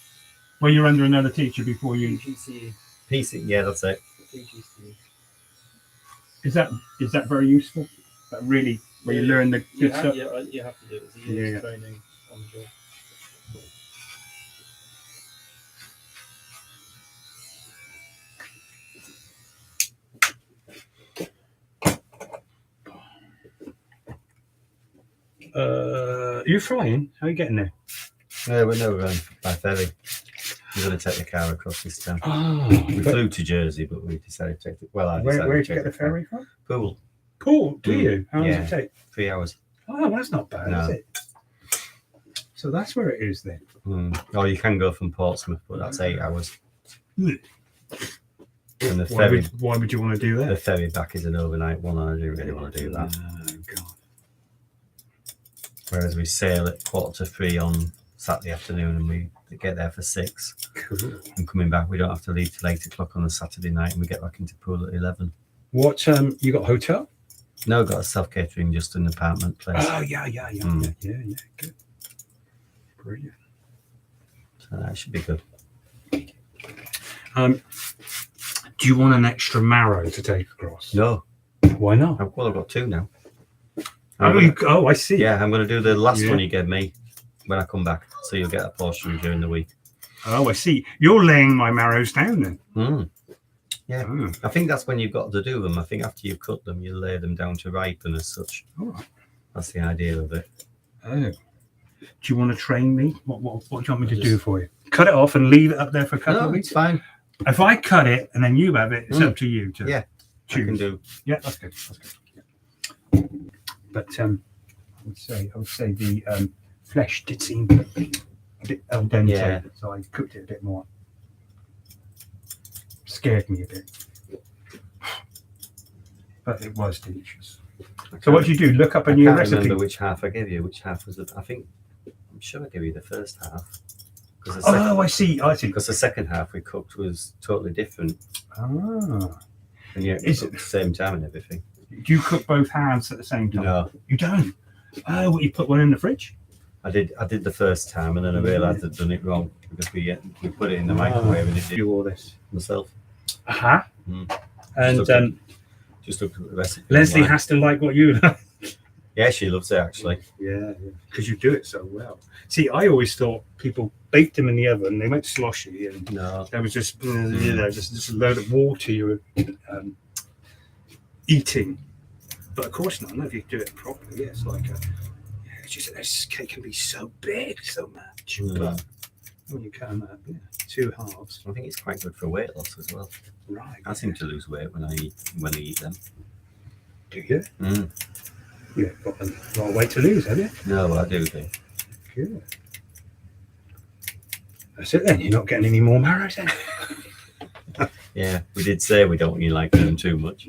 Well, you're under another teacher before you. PC, yeah, that's it. Is that very useful? That really, where you learn the good stuff. you have to do it. It's a year's training on the job. You're flying. How are you getting there? No, we're going by ferry. We're going to take the car across this town. Oh, We flew to Jersey, but we decided to take it. Well, I decided where to did you take get the ferry from? Pool. Pool, do you? How long Yeah. does it take? 3 hours. Oh, well, that's not bad, No. is it? So that's where it is then. Or you can go from Portsmouth, but that's 8 hours. Ugh. And the ferry, Why would you want to do the that? ferry back is an overnight one, and I didn't really want to do that. Oh, God. Whereas we sail at 2:45 on Saturday afternoon, and we get there for 6. Cool. And coming back, we don't have to leave till 8 o'clock on a Saturday night, and we get back into pool at 11. What, you got a hotel? No, got a self-catering, just an apartment place. Oh, yeah, good. Brilliant. So that should be good. Do you want an extra marrow to take across? No, Why not? well, I've got 2 now. Oh, I see. Yeah, I'm going to do the last Yeah. one you gave me when I come back, so you'll get a portion during the week. Oh, I see. You're laying my marrows down then. Yeah, Oh. I think that's when you've got to do them. I think after you've cut them, you lay them down to ripen as such. All right. That's the idea of it. Oh. Do you want to train me? What do you want me to do for you? Cut it off and leave it up there for a couple of No, weeks? it's fine. If I cut it and then you have it, it's up to you to Yeah, I can choose. do. Yeah, that's good. Yeah. But I would say the flesh did seem a bit al dente, Yeah. so I cooked it a bit more. Scared me a bit, but it was delicious. So what do you do? Look up a I new can't recipe. remember which half I gave you. Which half was it? I'm sure I gave you the first half. Oh, I see. Because the second half we cooked was totally different. Ah. And yet we Is cooked at the same time and everything. Do you cook both halves at the same time? No, You don't? Oh, what, you put one in the fridge? I did the first time, and then I realised I'd done it wrong because we put it in the microwave and it did Do all this. myself. Aha. And Just looked at the recipe. Leslie online. has to like what you like. Yeah, she loves it actually. Yeah, because you do it so well. See, I always thought people baked them in the oven, they went sloshy, and No, there was just just a load of water you were eating. But of course not if you do it properly. It's like it's just this cake can be so big, so much. But when you cut them up, 2 halves. I think it's quite good for weight loss as well. Right. I seem to lose weight when I eat them. Do you? Mm. Yeah, got a lot of weight to lose, have you? No, I do. Good. That's it then. You're not getting any more marrows then. Yeah, we did say we don't really like them too much.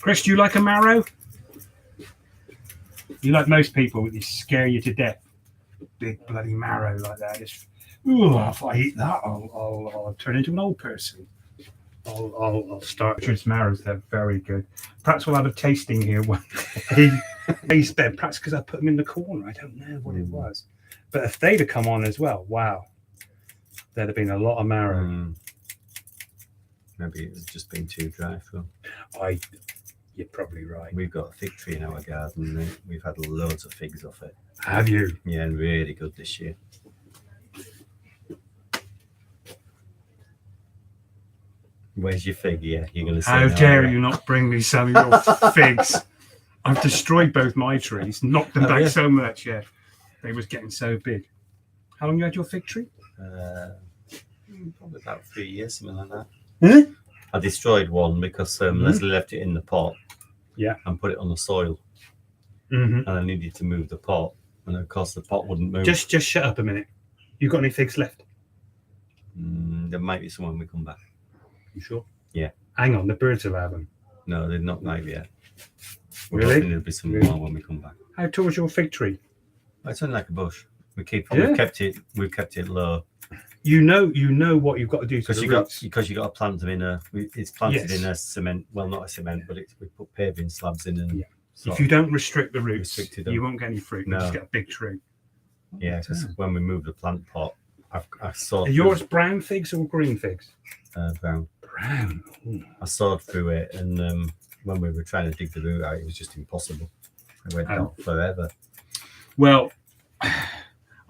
Chris, do you like a marrow? You like most people, they scare you to death. Big bloody marrow like that. It's, ooh, if I eat that, I'll turn into an old person. I'll start with marrows. They're very good. Perhaps we'll have a tasting here one day. Perhaps because I put them in the corner. I don't know what it was. But if they'd have come on as well, wow, there'd have been a lot of marrow. Maybe it's just been too dry for them. You're probably right. We've got a fig tree in our garden and we've had loads of figs off it. Have you? Yeah, and really good this year. Where's your fig? Yeah, you're going to say How no, dare right? you not bring me some of your figs? I've destroyed both my trees, knocked them Have back you? so much. Yeah, they was getting so big. How long you had your fig tree? Probably about 3 years, something like that. Huh? I destroyed one because Leslie left it in the pot. Yeah. And put it on the soil, Mm-hmm. and I needed to move the pot, and of course the pot wouldn't move. Just shut up a minute. You got any figs left? There might be some when we come back. You sure? Yeah. Hang on, the birds will have them. No, they're not ripe yet. We're Really? hoping there'll be some Really? more when we come back. How tall is your fig tree? It's only like a bush. We've Yeah. kept it low You know what you've got to do to because the you got roots. to plant them in it's planted Yes. in a cement. Well, not a cement, but we put paving slabs in and Yeah. sort If you don't restrict the roots, Restricted them. you won't get any fruit. You No. just get a big tree. yeah, because when we move the plant pot, I sawed Are yours brown figs or green figs? brown. Brown. Ooh. I sawed through it, and when we were trying to dig the root out, it was just impossible. It went on forever. Well,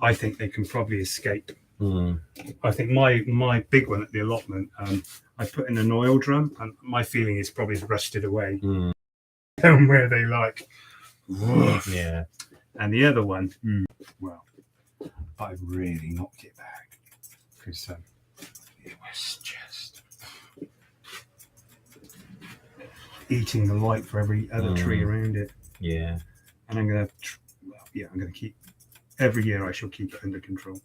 I think they can probably escape. I think my big one at the allotment, I put in an oil drum, and my feeling is probably rusted away. And where they like, woof. Yeah. And the other one, well, I really knocked it back because it was just eating the light for every other tree around it. Yeah. And I'm gonna keep every year. I shall keep it under control.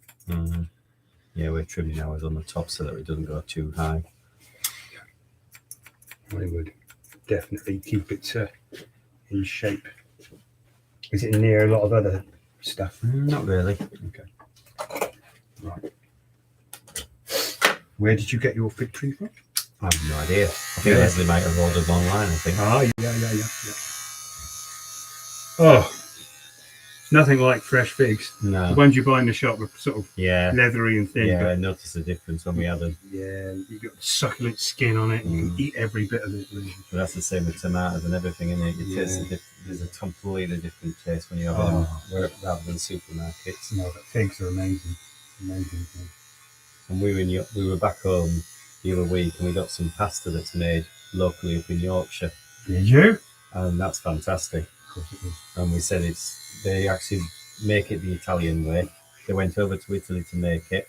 Yeah, we're trimming ours on the top so that it doesn't go too high. I would definitely keep it in shape. Is it near a lot of other stuff? Not really. Okay. Right. Where did you get your fig tree from? I have no idea. I think Leslie might have ordered them online, I think. Ah, yeah. Oh, nothing like fresh figs. No. The ones you buy in the shop are sort of Yeah. leathery and thin. Yeah, I But noticed the difference when we had them. yeah, you got succulent skin on it. You can eat every bit of it. Really. But that's the same with tomatoes and everything in it. There's a completely different taste when you have them rather than supermarkets. No, but figs are amazing. Amazing thing. And we were back home the other week and we got some pasta that's made locally up in Yorkshire. Did you? And that's fantastic. Of course it is. And we said they actually make it the Italian way. They went over to Italy to make it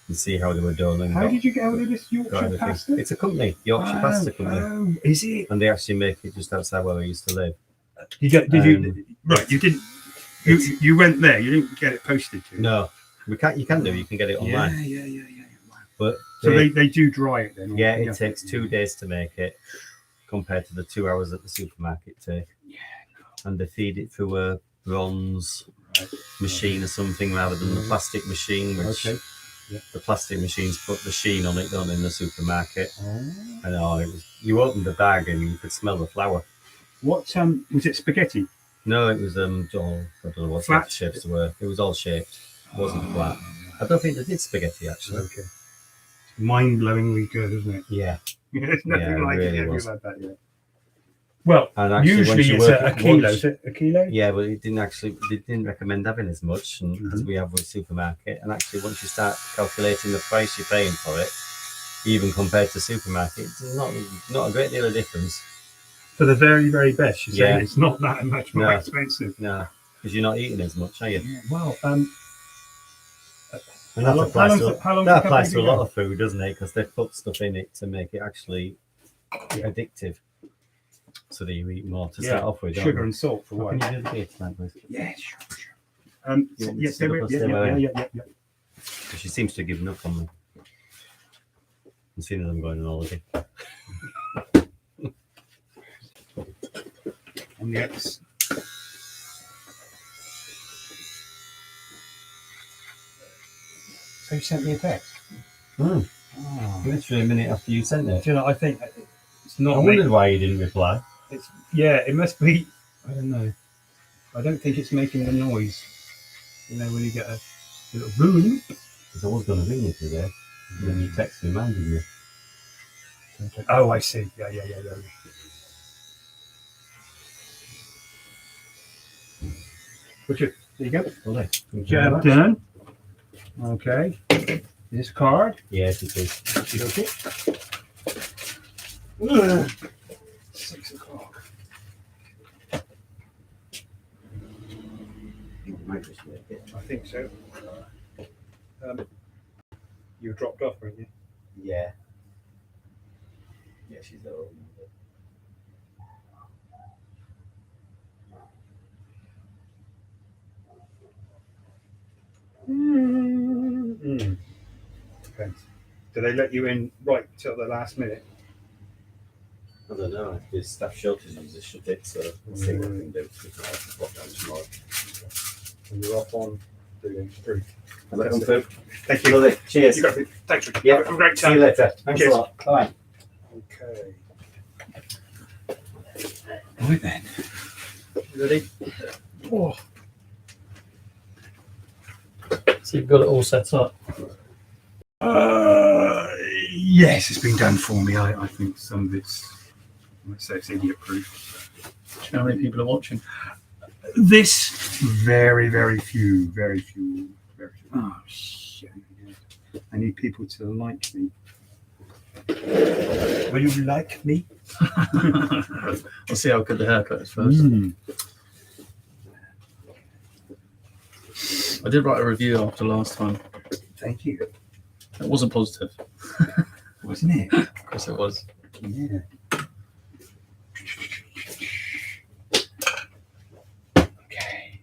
and see how they were done. And How did you get hold of this Yorkshire pasta? It's a company, Yorkshire Pasta Company. Oh, is it? And they actually make it just outside where we used to live. You didn't. You went there. You didn't get it posted to you. No, you can get it online. Yeah. Wow. But So they do dry it then? yeah, it takes 2 days to make it compared to the 2 hours at the supermarket take. Yeah. And they feed it through a bronze machine or something rather than the plastic machine, which the plastic machines put the sheen on it, don't they, in the supermarket. And you opened the bag and you could smell the flour. What was it? Spaghetti? No, it was I don't know what Flat? shapes they were. It was all shaped. It wasn't flat. I don't think they did spaghetti actually. Okay. Mind-blowingly good, isn't it? Yeah. There's nothing Yeah, it like really it. was. Like that yet. Well, And actually, usually once you it's work a it kilo. once- Is it a kilo? Yeah, but they didn't recommend having as much as we have with supermarket. And actually, once you start calculating the price you're paying for it, even compared to supermarket, it's not a great deal of difference. For the very, very best, you're saying Yeah. it's not that much more No. expensive. No, because you're not eating as much, are you? Yeah, well, And how that long- applies, how long- to, how long that does the applies to a company lot go? of food, doesn't it? Because they put stuff in it to make it actually addictive. So that you eat more to Yeah, start off with. sugar and salt for What one. can you do the beer tonight, please? Yeah, sure. You want me to Yes, stay stay up or with stay yeah, away? yeah. She seems to have given up on me. I'm seeing them going on holiday. And yes. So you sent me a text? Mm. Oh. Literally a minute after you sent it. Do you know, I think it's not I wondered why you didn't reply. it must be, I don't know. I don't think it's making the noise. You know, when you get a little boom. Because I was going to ring you today. And then you text reminded me. Oh, I see. Yeah. Richard, there you go. Lovely. Thank you very Job much. done. Okay. This card. Yes, it is. Okay. 6 o'clock. You might just make it. I think so. You were dropped off, weren't you? Yeah. Yeah, she's there. Depends. Do they let you in right till the last minute? I don't know. There's staff shortages to shut it, so we'll see what we can do. We can have to pop down tomorrow. And you're off on doing through. Have a come through. Thank you. Lovely. Cheers. You got it. Thanks, Richard. Yeah. Have a great See you time. later. Thanks Cheers. a lot. Bye. Okay. Right then. You ready? Oh. So you've got it all set up. Yes, it's been done for me. I think some of it's, let's say it's idiot proof. Do you know how many people are watching? This, very few. Oh, shit. I need people to like me. Will you like me? I'll see how good the haircut is first. I did write a review after last time. Thank you. It wasn't positive. Wasn't it? Of course it was. Yeah. Okay.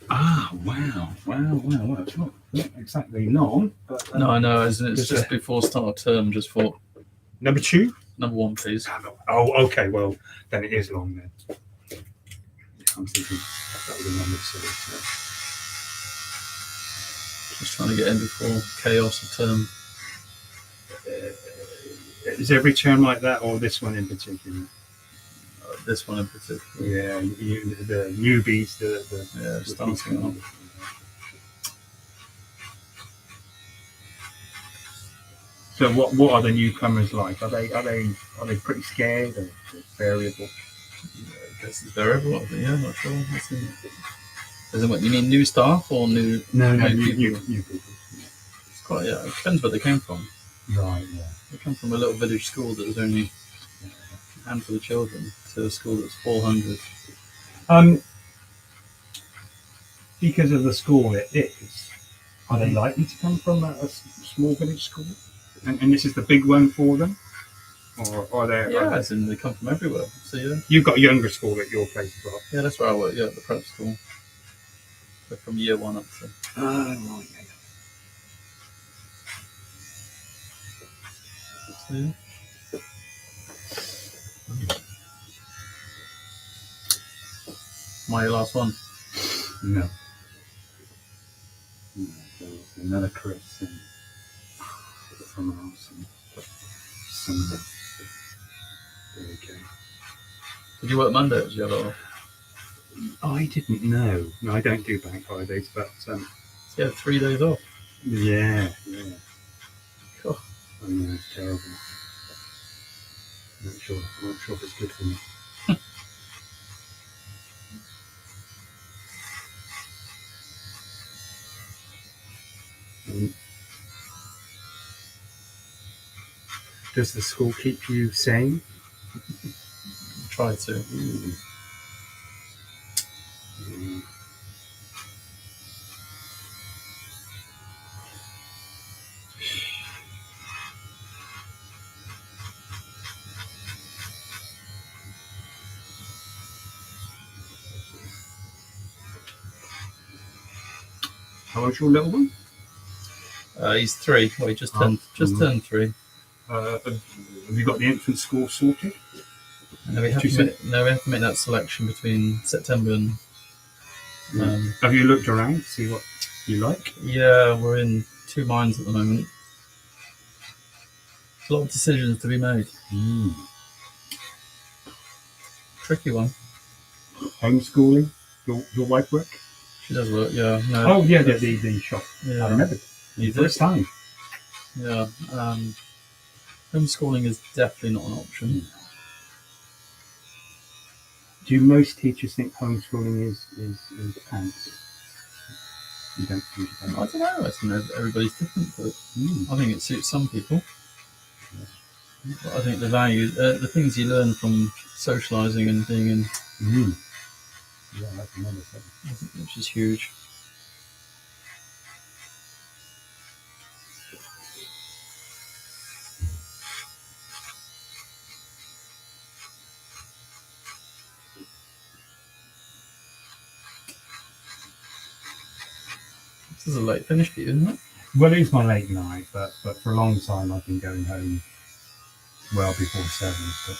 Ah, wow. It's not exactly long, but No, I know. It's Just just before start of term. Just thought, number 2. number one, please. Oh, okay. Well, then it is long then. Yeah, I'm thinking that was a number 2. Just trying to get in before chaos of term. Is every term like that, or this one in particular? This one in particular. Yeah, the newbies, Yeah, starting off. So what are the newcomers like? Are they pretty scared or variable? I guess it's variable. Yeah, not sure. As in what you mean, new staff or new? No, new new people. people. It's quite, yeah. It depends where they came from. Right, yeah. They come from a little village school that was only a handful of children to a school that's 400. Because of the school it is, are they likely to come from a small village school? And this is the big one for them? Or are there? Yeah, as in they come from everywhere. So yeah. You've got a younger school at your place as well? Yeah, that's where I work. Yeah, at the prep school. So from year 1 up to. Oh, right, yeah. So, yeah. Am I your last one? No. Another Chris and someone else and someone. There we go. Did you work Monday or did you have it off? I didn't know. No, I don't do bank holidays, but Yeah, 3 days off. yeah. Cool. I know, it's terrible. I'm not sure if it's good for me. Does the school keep you sane? Try to. How old's your little one? He's 3. Well, he just turned 3. Have you got the infant school sorted? No, we have to make that selection between September and. Have you looked around to see what you like? Yeah, we're in 2 minds at the moment. A lot of decisions to be made. Tricky one. Homeschooling? Your wife work? She does work, yeah. No, Oh yeah, the shop. Yeah. I remember. You First did? time. Yeah. Homeschooling is definitely not an option. Do most teachers think homeschooling is pants? You don't think I don't know. I think everybody's different, but I think it suits some people. But I think the value, the things you learn from socialising and being in, Yeah, that's another thing. which is huge. This is a late finish for you, isn't it? Well, it is my late night, but for a long time I've been going home well before 7. But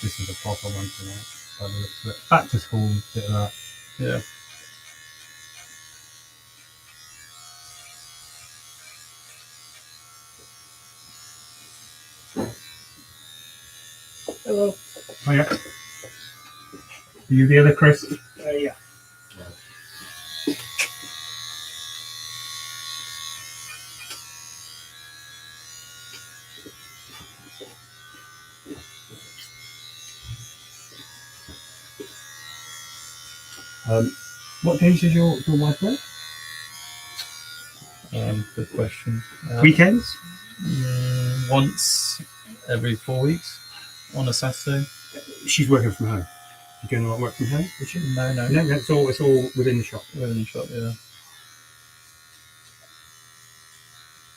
this is a proper one tonight. By the looks of it. Back to school, bit of that. Yeah. Hello. Oh yeah. Are you the other Chris? Yeah. What days does your wife work? Good question. Weekends? Once every 4 weeks on a Saturday. She's working from home. You doing a lot of work from home? Is she? No. No, it's all within the shop. Within the shop, yeah.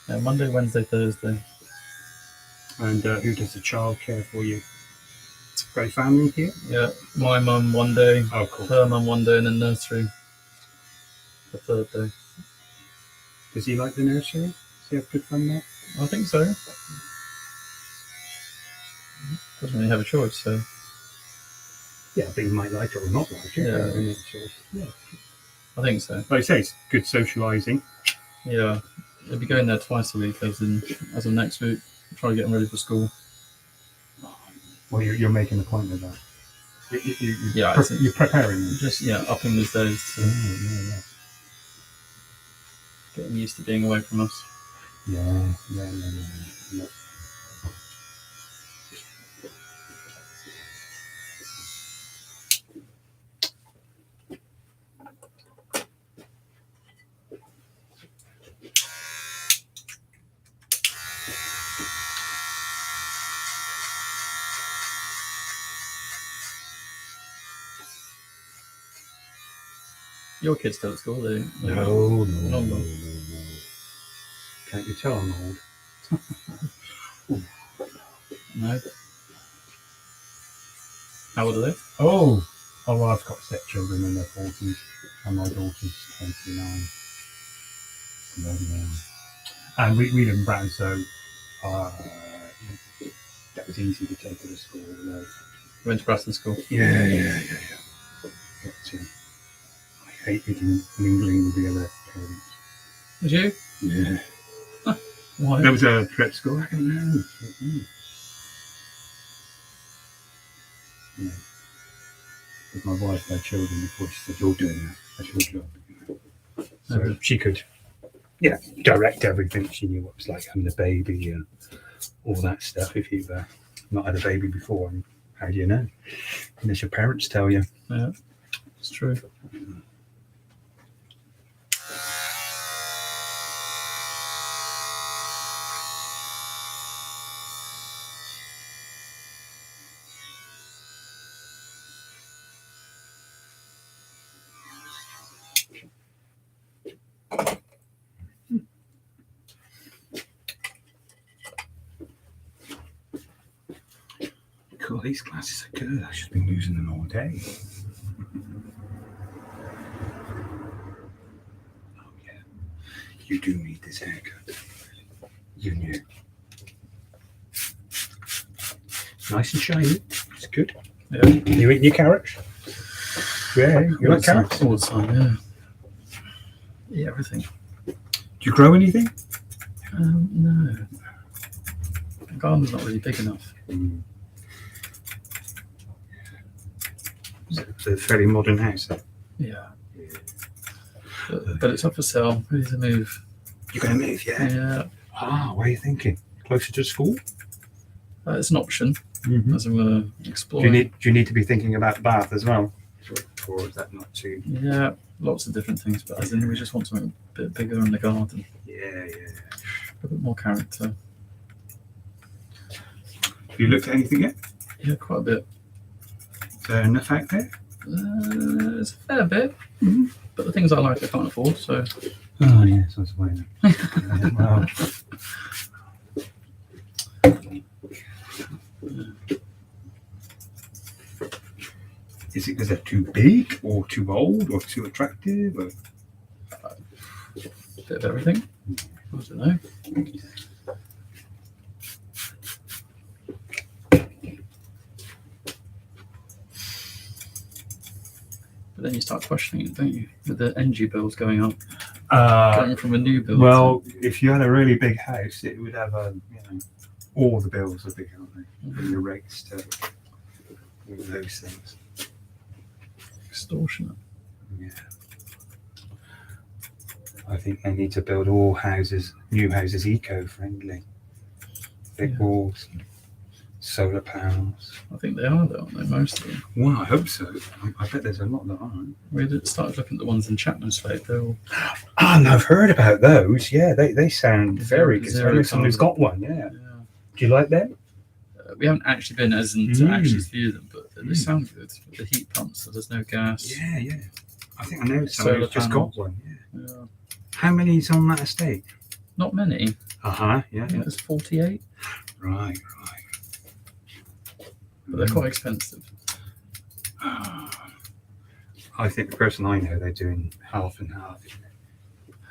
Yeah, Monday, Wednesday, Thursday. And who does the childcare for you? Great family here? Yeah, my mum 1 day, Oh, cool. her mum 1 day, and then nursery the 3rd day. Does he like the nursery? Does he have good fun there? I think so. Doesn't really have a choice, so. Yeah, but he might like it or not like it. Yeah. I think so. Like I say, it's good socialising. Yeah, he'll be going there twice a week as of next week. Try to get him ready for school. Well, you're making a point of that. You're preparing them. Just upping his days to Yeah. get him used to being away from us. Yeah. Your kids still at school, they? No. No. Can't you tell I'm old? No. How old are they? Oh, well, I've got stepchildren in their 40s, and my daughter's 29. And we live in Bratton, so that was easy to take her to school. Went to Bratton School. Yeah. But, I hated mingling with the other parents. Did you? Yeah. Why? There was a prep school. I don't know. Yeah. Because my wife had children before she said, "You're doing that. That's your job." So she could, direct everything. She knew what it was like having a baby and all that stuff. If you've not had a baby before, and how do you know? Unless your parents tell you. Yeah, it's true. Cool, these glasses are good. I've just been using them all day. Oh, yeah. You do need this haircut. You knew. Nice and shiny. It's good. Yeah. You eating your carrots? Yeah, you like carrots? All the time, yeah. Yeah, everything. Do you grow anything? No. The garden's not really big enough. It's a fairly modern house. Then. Yeah. But it's up for sale. Ready to move. You're going to move, yeah? Yeah. Ah, what are you thinking? Closer to school? It's an option Mm-hmm. as we're Do exploring. you need to be thinking about Bath as well? Or is that not too... Yeah, lots of different things, but as in we just want something a bit bigger in the garden, Yeah. a bit more character. Have you looked at anything yet? Yeah, quite a bit. Is there enough out there? It's a fair bit, but the things I like I can't afford, so Oh, yes, I was waiting. Wow. Is it because they're too big or too old or too attractive? Or... a bit of everything. I don't know. But then you start questioning it, don't you? With the energy bills going up, going from a new build. Well, if you had a really big house, it would have all the bills are big, aren't they? From your rates to all those things. Extortionate. Yeah. I think they need to build all houses, new houses, eco-friendly. Big Yeah. walls, solar panels. I think they are, though, aren't they? Most of them. Well, I hope so. I bet there's a lot that aren't. We started looking at the ones in Chapman's Fate. They're all And I've heard about those. Yeah, they sound very good. Zero I know someone who's got carbon. one. Yeah. Do you like them? We haven't actually been as in to actually view them, but they sound good. The heat pumps, so there's no gas. Yeah. I think I know someone Solar who's just panels. got one. Yeah. Yeah. How many is on that estate? Not many. Yeah. I think there's 48, Right. but they're quite expensive. I think the person I know, they're doing half and half.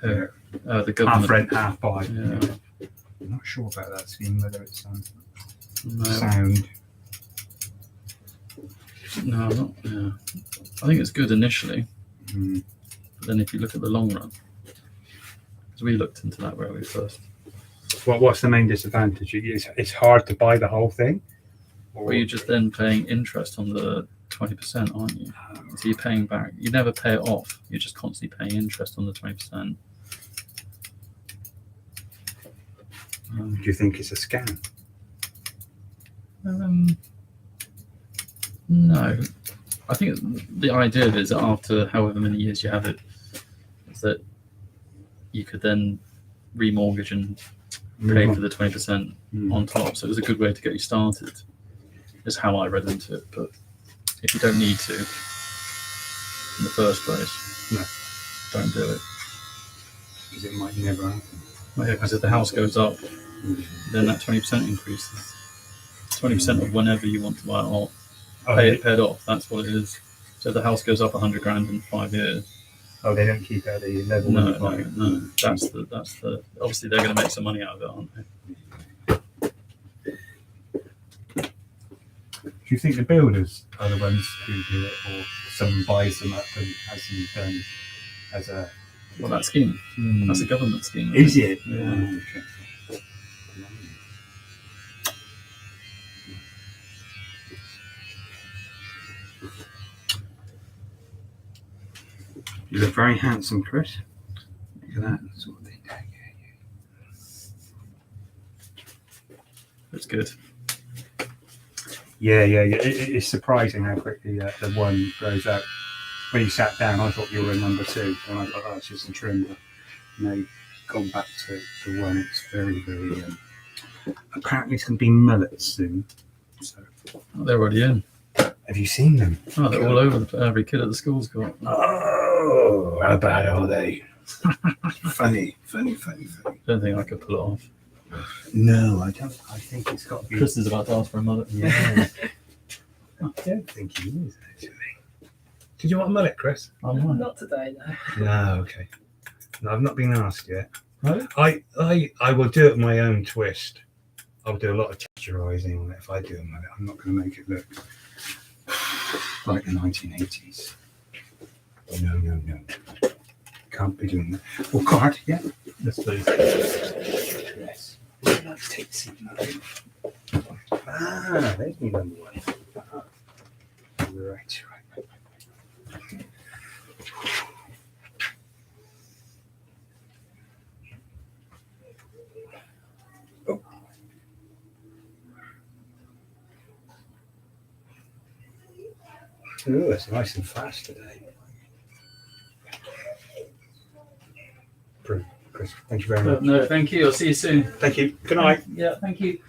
The Half government. rent, half buy. Yeah. I'm not sure about that scheme, whether it's No, sound. no, I'm not. Yeah. I think it's good initially, Mm. but then if you look at the long run, because we looked into that where we first. What's the main disadvantage? It's hard to buy the whole thing. Or you're just then paying interest on the 20%, aren't you? So you're paying back. You never pay it off. You're just constantly paying interest on the 20%. Do you think it's a scam? No. I think the idea of it is that after however many years you have it, is that you could then remortgage and pay for the 20% on top. So it was a good way to get you started, is how I read into it. But if you don't need to in the first place, don't do it. Because it might never happen. Well, yeah, because if the house goes up, then that 20% increases. 20% of whenever you want to buy it off. Pay it off. That's what it is. So if the house goes up 100 grand in 5 years. Oh, they don't keep it at the level. No. That's the. Obviously, they're going to make some money out of it, aren't they? Do you think the builders are the ones who do it, or someone buys them up and has them done as a? Well, that scheme. That's a government scheme. Is it? Yeah. Oh, okay. You look very handsome, Chris. Look at that sort of thing. It's good. Yeah. It's surprising how quickly the one grows out. When you sat down, I thought you were number 2, and I thought, it's just a trim. But now you've gone back to the one. It's very, very. Apparently, it's going to be mullets soon. So, They're already in. have you seen them? Oh, they're all over. Every kid at the school's got. Oh, how bad are they? Funny. I don't think I could pull it off. No, I don't. I think it's got to be. Chris is about to ask for a mullet. Yeah. I don't think he is, actually. Did you want a mullet, Chris? I'm right. Not today, no. No, okay. No, I've not been asked yet. I will do it my own twist. I'll do a lot of texturizing on it if I do it. I'm not going to make it look like the 1980s. No. Can't be doing that. Well, card, yeah. Yes, please. Yes. Let's take the seat. There's me number one. Right. Oh. Ooh, it's nice and fast today. Chris, thank you very much. No, thank you. I'll see you soon. Thank you. Good night. Yeah, thank you.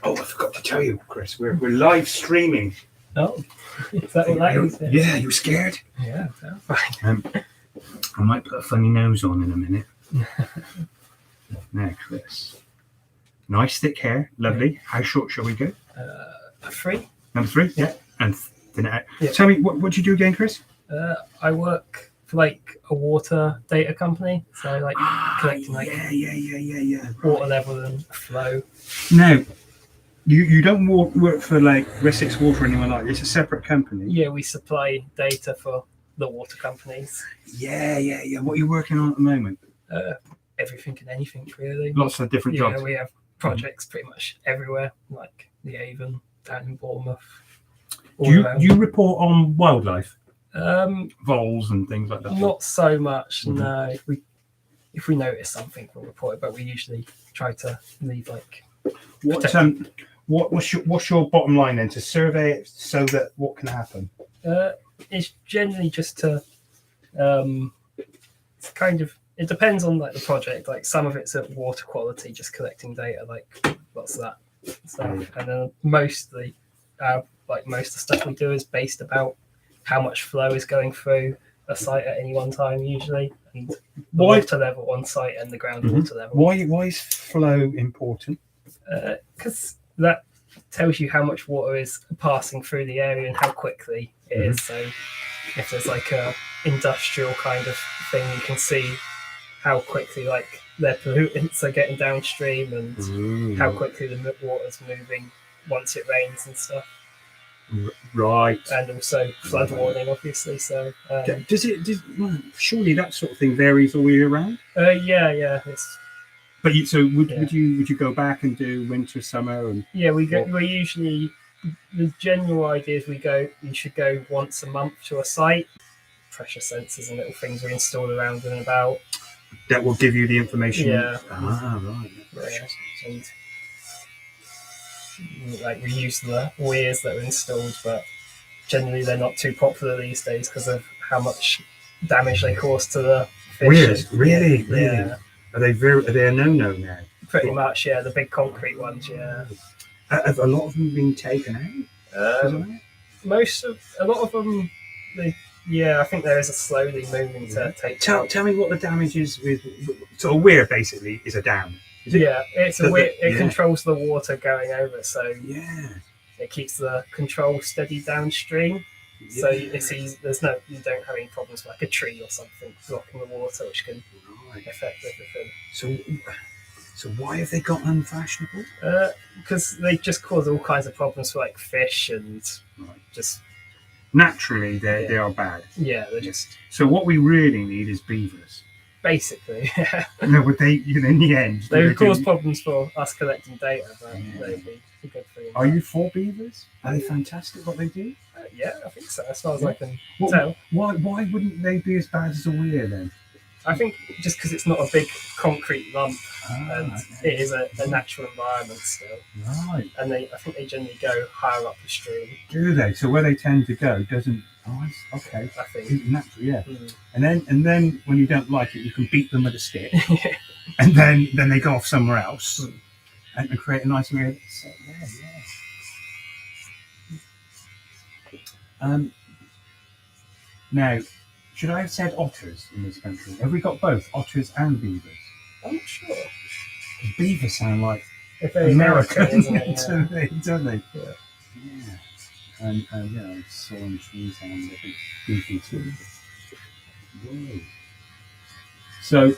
Oh, I forgot to tell you, Chris. We're live streaming. Oh, is that what that is? Yeah, you scared? Yeah. Right. I might put a funny nose on in a minute. Now, Chris. Nice thick hair, lovely. How short shall we go? 3. Number 3, yeah. And thin it out. Yeah. Tell me, what do you do again, Chris? I work for like a water data company, so like collecting like Yeah. water level and flow. No, you don't work for like Wessex Water or anyone like that. It's a separate company. Yeah, we supply data for the water companies. Yeah. What are you working on at the moment? Everything and anything really. Lots of different Yeah, jobs. we have projects pretty much everywhere, like the Avon, down in Bournemouth. all Do around. you report on wildlife, Um, voles and things like that? not so much. Mhm. No, if we notice something, we'll report it, but we usually try to leave like. What's your bottom line then? To survey it so that what can happen? It's generally just to. It's kind of. It depends on like the project. Like some of it's at water quality, just collecting data, like lots of that stuff, and then mostly, most of the stuff we do is based about how much flow is going through a site at any one time, usually, and the water level on site and the groundwater level. Why is flow important? Because that tells you how much water is passing through the area and how quickly it is. So if there's like a industrial kind of thing, you can see how quickly like their pollutants are getting downstream and how quickly the water's moving once it rains and stuff. Right. And also flood warning, obviously. So surely that sort of thing varies all year round? yeah. But would you go back and do winter, summer, and we usually, the general idea is you should go once a month to a site. Pressure sensors and little things we install around and about. that will give you the information? Yeah. Right. Yeah. And like we use the weirs that are installed, but generally they're not too popular these days because of how much damage they cause to the fish. Weirs? Really? Yeah. Are they a no-no now? Pretty much, yeah. The big concrete ones, yeah. Have a lot of them been taken out? A lot of them, I think there is a slowly moving to take. Tell me what the damage is with. So a weir basically is a dam. It's a weir. It controls the water going over, so it keeps the control steady downstream. Yeah. So it's easy. You don't have any problems like a tree or something blocking the water, which can affect everything. So why have they got unfashionable? Because they just cause all kinds of problems for like fish and just naturally they are bad. Yeah, they're just. So what we really need is beavers. Basically, yeah. No, but in the end, they would cause problems for us collecting data, but they'd be good for you. Are you for beavers? Are they fantastic what they do? Yeah, I think so. As far as I can tell. Why wouldn't they be as bad as a weir then? I think just because it's not a big concrete lump and it is a natural environment still. Right. And I think they generally go higher up the stream. Do they? So where they tend to go doesn't. Oh, okay. I think naturally, yeah. And then when you don't like it, you can beat them with a stick, and then they go off somewhere else and create a nice area. Now, should I have said otters in this country? Have we got both otters and beavers? I'm not sure. Beavers sound like American, don't they? Yeah. And sawing trees and the big beefy too. Whoa. So,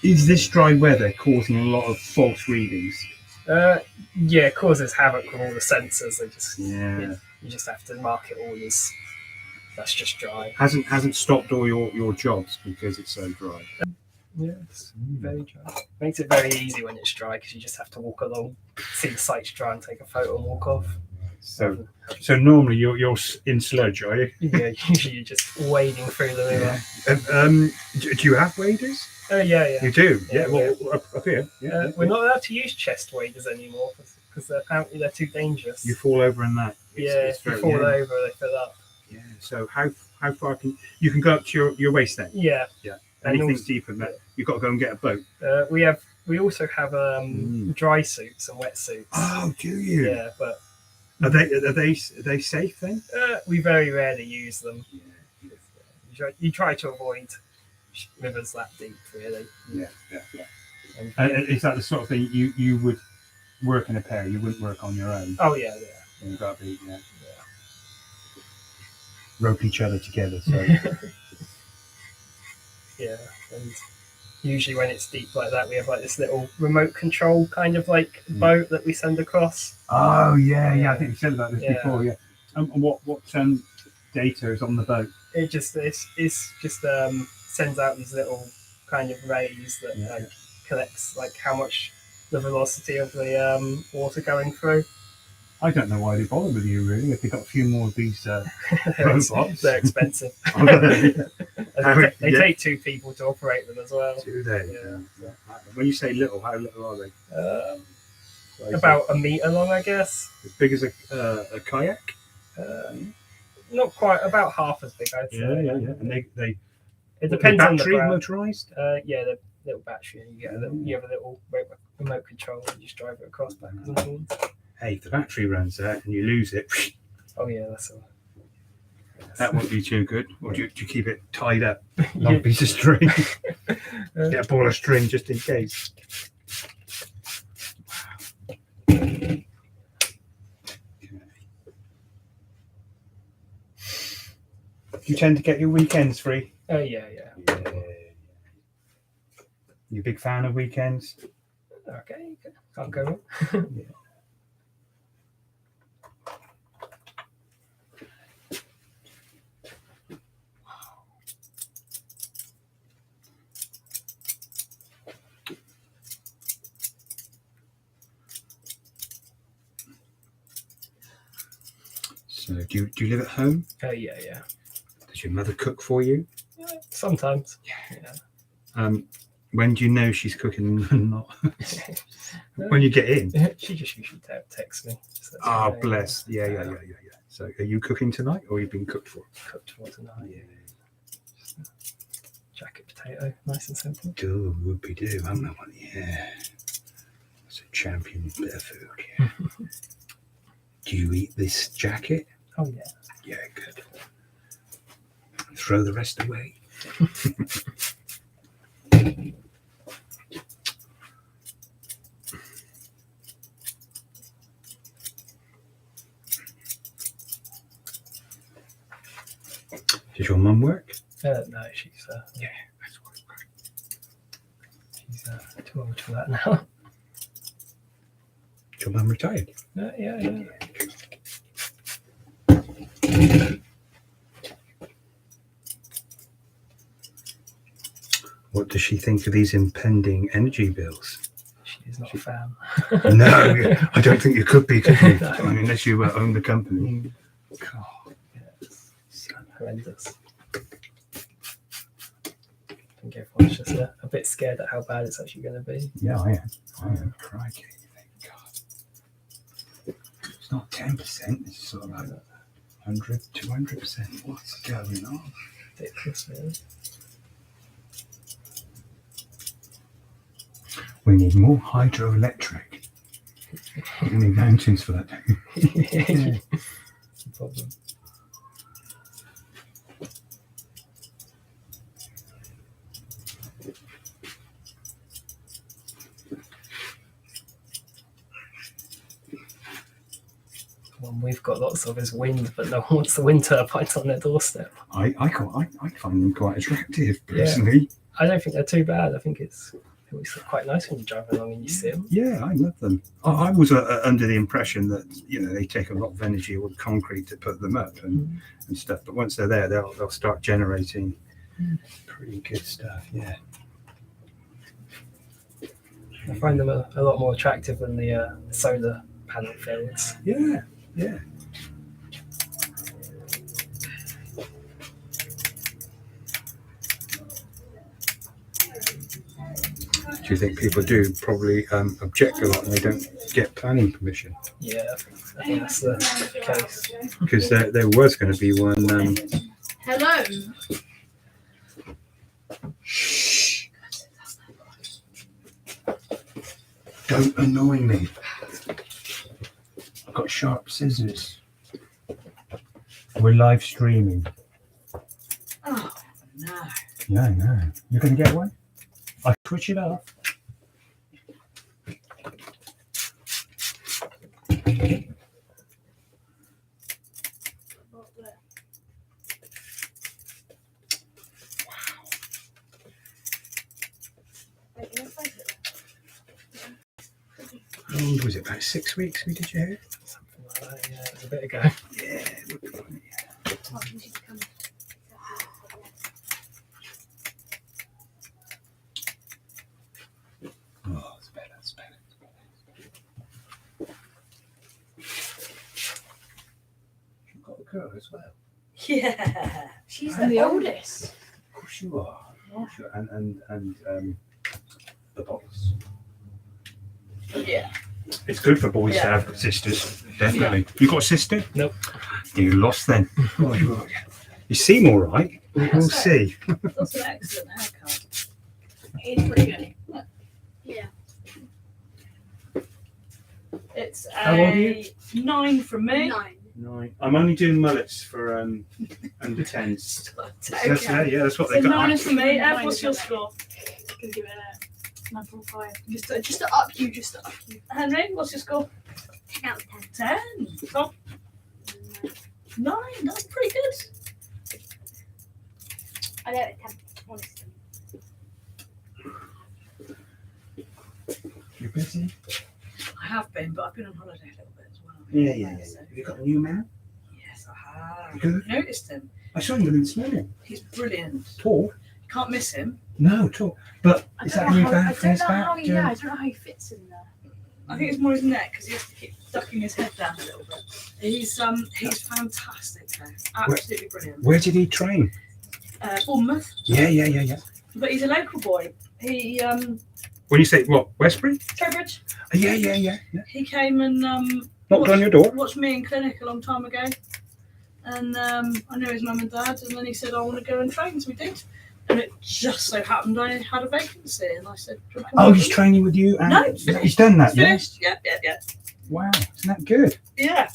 is this dry weather causing a lot of false readings? Yeah, it causes havoc with all the sensors. They just Yeah. you just have to mark it all as that's just dry. Hasn't stopped all your jobs because it's so dry. Yeah, it's very dry. Makes it very easy when it's dry because you just have to walk along, see the site's dry, and take a photo and walk off. So normally you're in sludge, are you? Yeah, usually you're just wading through the river. Do you have waders? Yeah. You do? Yeah, Well, up here. Yeah. We're not allowed to use chest waders anymore because apparently they're too dangerous. You fall over in that. If you fall over, they fill up. Yeah. So how far can you can go up to your waist then? Yeah. Anything deeper than that, you've got to go and get a boat. We also have dry suits and wet suits. Oh, do you? Yeah, but are they safe then? We very rarely use them. You try to avoid rivers that deep, really. Yeah. And is that the sort of thing you would work in a pair? You wouldn't work on your own? Oh yeah. You've got to be rope each other together. So. Yeah, and usually when it's deep like that, we have like this little remote control kind of like boat that we send across. Oh yeah. I think you said about this before. Yeah. And what data is on the boat? It just sends out these little kind of rays that collects like how much the velocity of the water going through. I don't know why they bother with you really. If they got a few more of these robots, they're expensive. They take 2 people to operate them as well. Do they? Yeah. When you say little, how little are they? About a meter long, I guess. As big as a kayak? Not quite. About half as big, I'd say. Yeah. And they it depends on the battery brand. motorized. The little battery, and you have a little remote control, and you just drive it across backwards and forwards. Hey, if the battery runs out and you lose it, oh yeah, that's all. That won't be too good. Or do you keep it tied up? Long piece of string. Get a ball of string just in case. Okay. You tend to get your weekends free? Yeah. You a big fan of weekends? Okay, can't go wrong. Yeah. So do you live at home? Yeah. Does your mother cook for you? Sometimes. Yeah. When do you know she's cooking and not? When you get in? She just usually texts me. Oh, bless. Yeah. So are you cooking tonight or you've been cooked for? Cooked for tonight. Yeah. Jacket potato, nice and simple. Do, whoopie do. I'm not one. Yeah. It's a champion bit of food. Yeah. Do you eat this jacket? Oh, yeah. Yeah, good. Throw the rest away. Does your mum work? No, she's she's too old for that now. Is your mum retired? Yeah. What does she think of these impending energy bills? She's not a fan. No, I don't think you could be, could you? I mean, unless you own the company. God. Yeah, it's horrendous. I think everyone's just a bit scared at how bad it's actually going to be. Yeah, I am. Crikey. God. It's not 10%, it's sort of like 100, 200%. What's going on? Ridiculous, really. We need more hydroelectric. We need mountains for that. Yeah. That's the problem. one we've got lots of is wind, but no one wants the wind turbines on their doorstep. I find them quite attractive personally. I don't think they're too bad. I think it's quite nice when you drive along and you see them. Yeah, I love them. I was under the impression that they take a lot of energy with concrete to put them up and stuff. But once they're there, they'll start generating pretty good stuff. Yeah. I find them a lot more attractive than the solar panel fields. Yeah. Yeah. Do you think people do probably object a lot and they don't get planning permission? Yeah, I think that's the case. Because there was going to be one. Hello. Don't annoy me. I've got sharp scissors. We're live streaming. Oh no. Yeah, I know. You're going to get one? I'll switch it off. How old was it? About 6 weeks we did your hair? Something like that, yeah, it was a bit ago. Yeah, it would be funny. Oh, it's better, it's better, it's better. You've got a girl as well. Yeah. She's the oldest. Of course you are. Oh, sure. And the boss. Yeah. It's good for boys to have sisters, definitely. You got a sister? Nope. You lost then. Oh, you seem all right. We'll see. That's an excellent haircut. It's pretty good. Look. Yeah. It's How old are you? 9 from me. 9. I'm only doing mullets for under 10s. Okay. Yeah, that's what So they got. 9 is for me. Ev, what's your score? Gonna give it a 9.5. Just to up you, Henry, what's your score? 10 out of 10. Top. 9. That's pretty good. 10. I know it 10, honestly. You're busy? I have been, but I've been on holiday a little bit as well. Yeah. So, Have you got a new man? yes, I have. Good. Noticed him. I saw him this morning. He's brilliant. Tall? Can't miss him. No, tall. But I is don't that know new how- bad I for don't his know back? how he, I don't know how he fits in there. I think it's more his neck because he has to keep ducking his head down a little bit. He's fantastic though. Absolutely brilliant. Where did he train? Bournemouth, Yeah. but he's a local boy. He When you say what, Westbury? Trowbridge. Yeah. He came and Knocked on your door? watched me in clinic a long time ago, and I knew his mum and dad, and then he said I want to go and train, so we did. And it just so happened I had a vacancy, and I said, "Do you wanna come Oh, with he's me?" training with you? And No, it's finished. he's done that, yeah? Finished. Yeah. Wow, isn't that good? Yeah.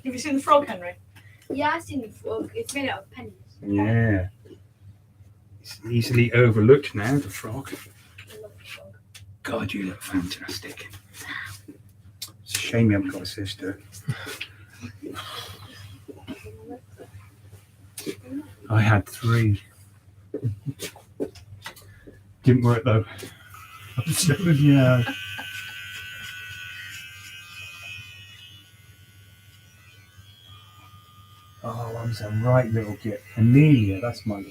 Have you seen the frog, Henry? Yeah, I've seen the frog. It's made out of pennies. Yeah. It's easily overlooked now, the frog. I love the frog. God, you look fantastic. It's a shame you haven't got a sister. I had 3. Didn't work though. Yeah. Oh, I was a right little git. Amelia, that's my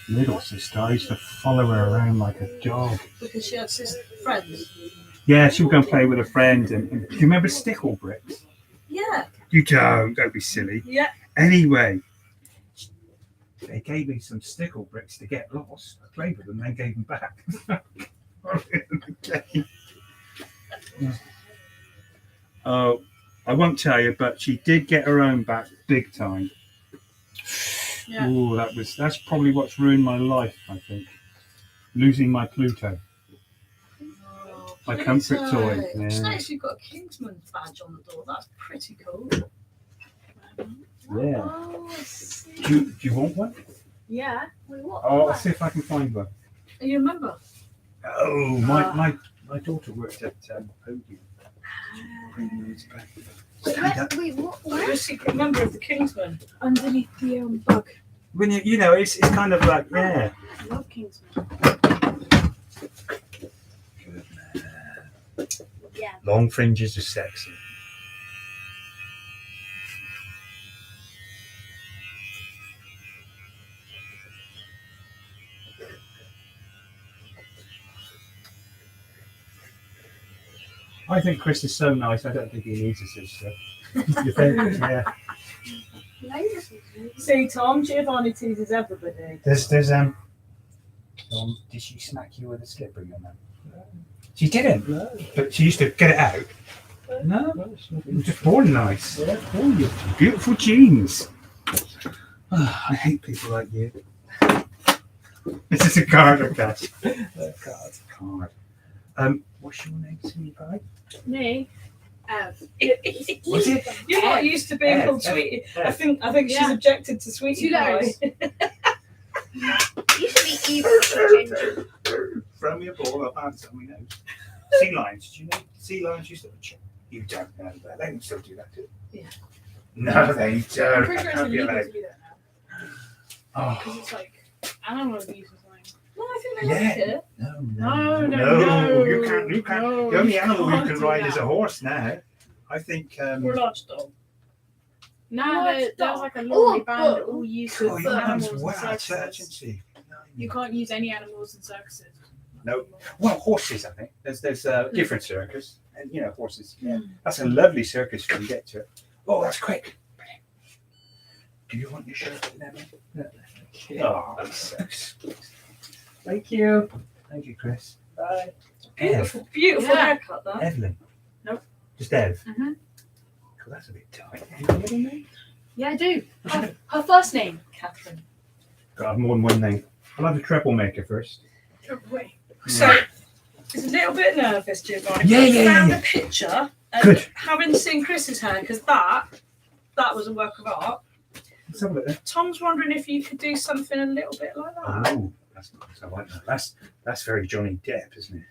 little sister. I used to follow her around like a dog. Because she had friends. Yeah, she would go and play with a friend. And do you remember stickle bricks? Yeah. You don't be silly. Yeah. Anyway, they gave me some stickle bricks to get lost. I played with them, then gave them back. Oh, I won't tell you, but she did get her own back big time. Yeah. Oh, that's probably what's ruined my life, I think. Losing my Pluto. Oh, My comfort toy, Pluto. yeah. It's nice you've got a Kingsman badge on the door. That's pretty cool. Yeah. Oh, I see. Do you want one? Yeah. Wait, what? Oh, I'll What? see if I can find one. You remember? Oh, my My daughter worked at Odeon. Wait, what? You're a secret member of the Kingsmen. Underneath the bug. When you know, it's kind of like, yeah. I love Kingsman. Good man. Yeah. Long fringes are sexy. I think Chris is so nice. I don't think he needs a sister. You think? Yeah. See, Tom, Giovanni teases everybody. There's did she smack you with a slipper, your man? She didn't. No, But she used to get it out. no, It was just born nice. yeah, for you. Beautiful jeans. Oh, I hate people like you. This is a card, okay? Card. What's your name, Sweetie Pie? Me. Was it? You're not used to being Ev, called Ev, Sweetie. Ev. I think she's Yeah. objected to Sweetie 2 Pie. letters. You should be evil. Throw me a ball, I'll bounce it on my nose. Sea lions, did you know? Sea lions used to check. You don't know that. They can still do that too. Yeah. No, they I'm don't. pretty sure it's Can't be illegal allowed. to do that now. Oh, Because it's like animal abuse or something. No, I think they Yeah. like it. No. You can't. You can't. No, The only you animal you can't can do ride that. is a horse now. I think. We're a large dog. No, there was like a law Oh, they banned all use Oh, of your animals man's in wow, circuses. urgency. You can't use any animals in circuses. No. Well, horses, I think. There's a different circus, and you know horses. Yeah, that's a lovely circus when you get to it. Oh, that's quick. Do you want your shirt, Emma? Oh, so sweet. Thank you. Thank you, Chris. Bye. Ev. Beautiful Yeah. haircut, that. Evelyn. Nope. Just Ev. Mhm. Cool, that's a bit tight. Have you got a middle name? Yeah, I do. Her first name. Catherine. Got to have more than one name. I'll have the treble maker first. Wait. So, it's a little bit nervous, Giovanni. Yeah, yeah, Found yeah, a picture. And Good. having seen Chris's hair, because that was a work of art. Let's have a look there. Tom's wondering if you could do something a little bit like that. Oh, that's nice. I like that. That's very Johnny Depp, isn't it?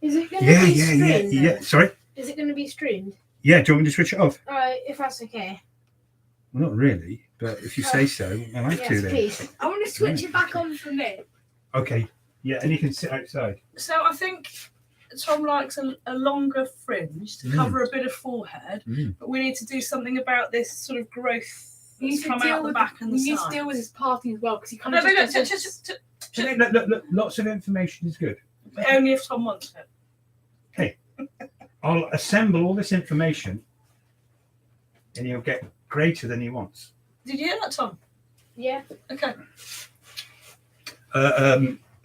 Is it going Yeah, yeah, yeah, yeah. Sorry. Is it going to be streamed? Yeah, do you want me to switch it off? If that's okay. Well, not really, but if you say so, I like to then. please. I want to switch it back on for me. Okay. Yeah, and you can sit outside. So I think Tom likes a longer fringe to cover a bit of forehead, but we need to do something about this sort of growth We need that's to come deal out the with back and the we need side. to deal with his parting as well because he kind No, of no, no, just Look, lots of information is good. only if Tom wants it. I'll assemble all this information and he'll get greater than he wants. Did you hear that, Tom? Yeah. Okay.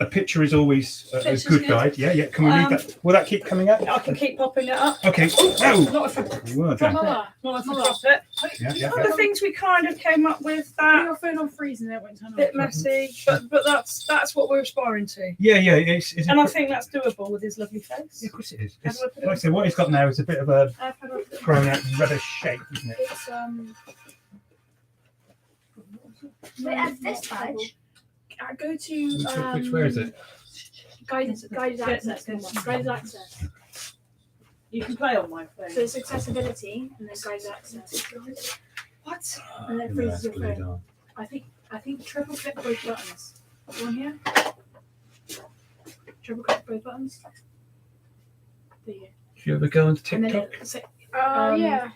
A picture is always a Picture's good good. guide. Yeah, yeah. Can we leave that? Will that keep coming up? I can keep popping it up. Okay. Oh, Not if I well done. Mother, Not if I drop it. Yeah, yeah. Other things we kind of came up with put that your phone on freeze and then it won't turn a on. bit messy, but that's what we're aspiring to. Yeah, yeah. It's And I think that's doable with his lovely face. yeah, of course it is. How It's, do I put it like I say, what he's got now is a bit of a How do I put it? grown out rubbish shape, isn't it? It's Wait, at this page? go to Which where is it? guided access. Guided access. You can play on my phone. So it's accessibility and then guided access. What? And then Yeah, freezes your glued phone. on. I think triple click both buttons. One here. Triple click both buttons. There you go. Do you ever go onto And then TikTok? it, so, Oh, yeah.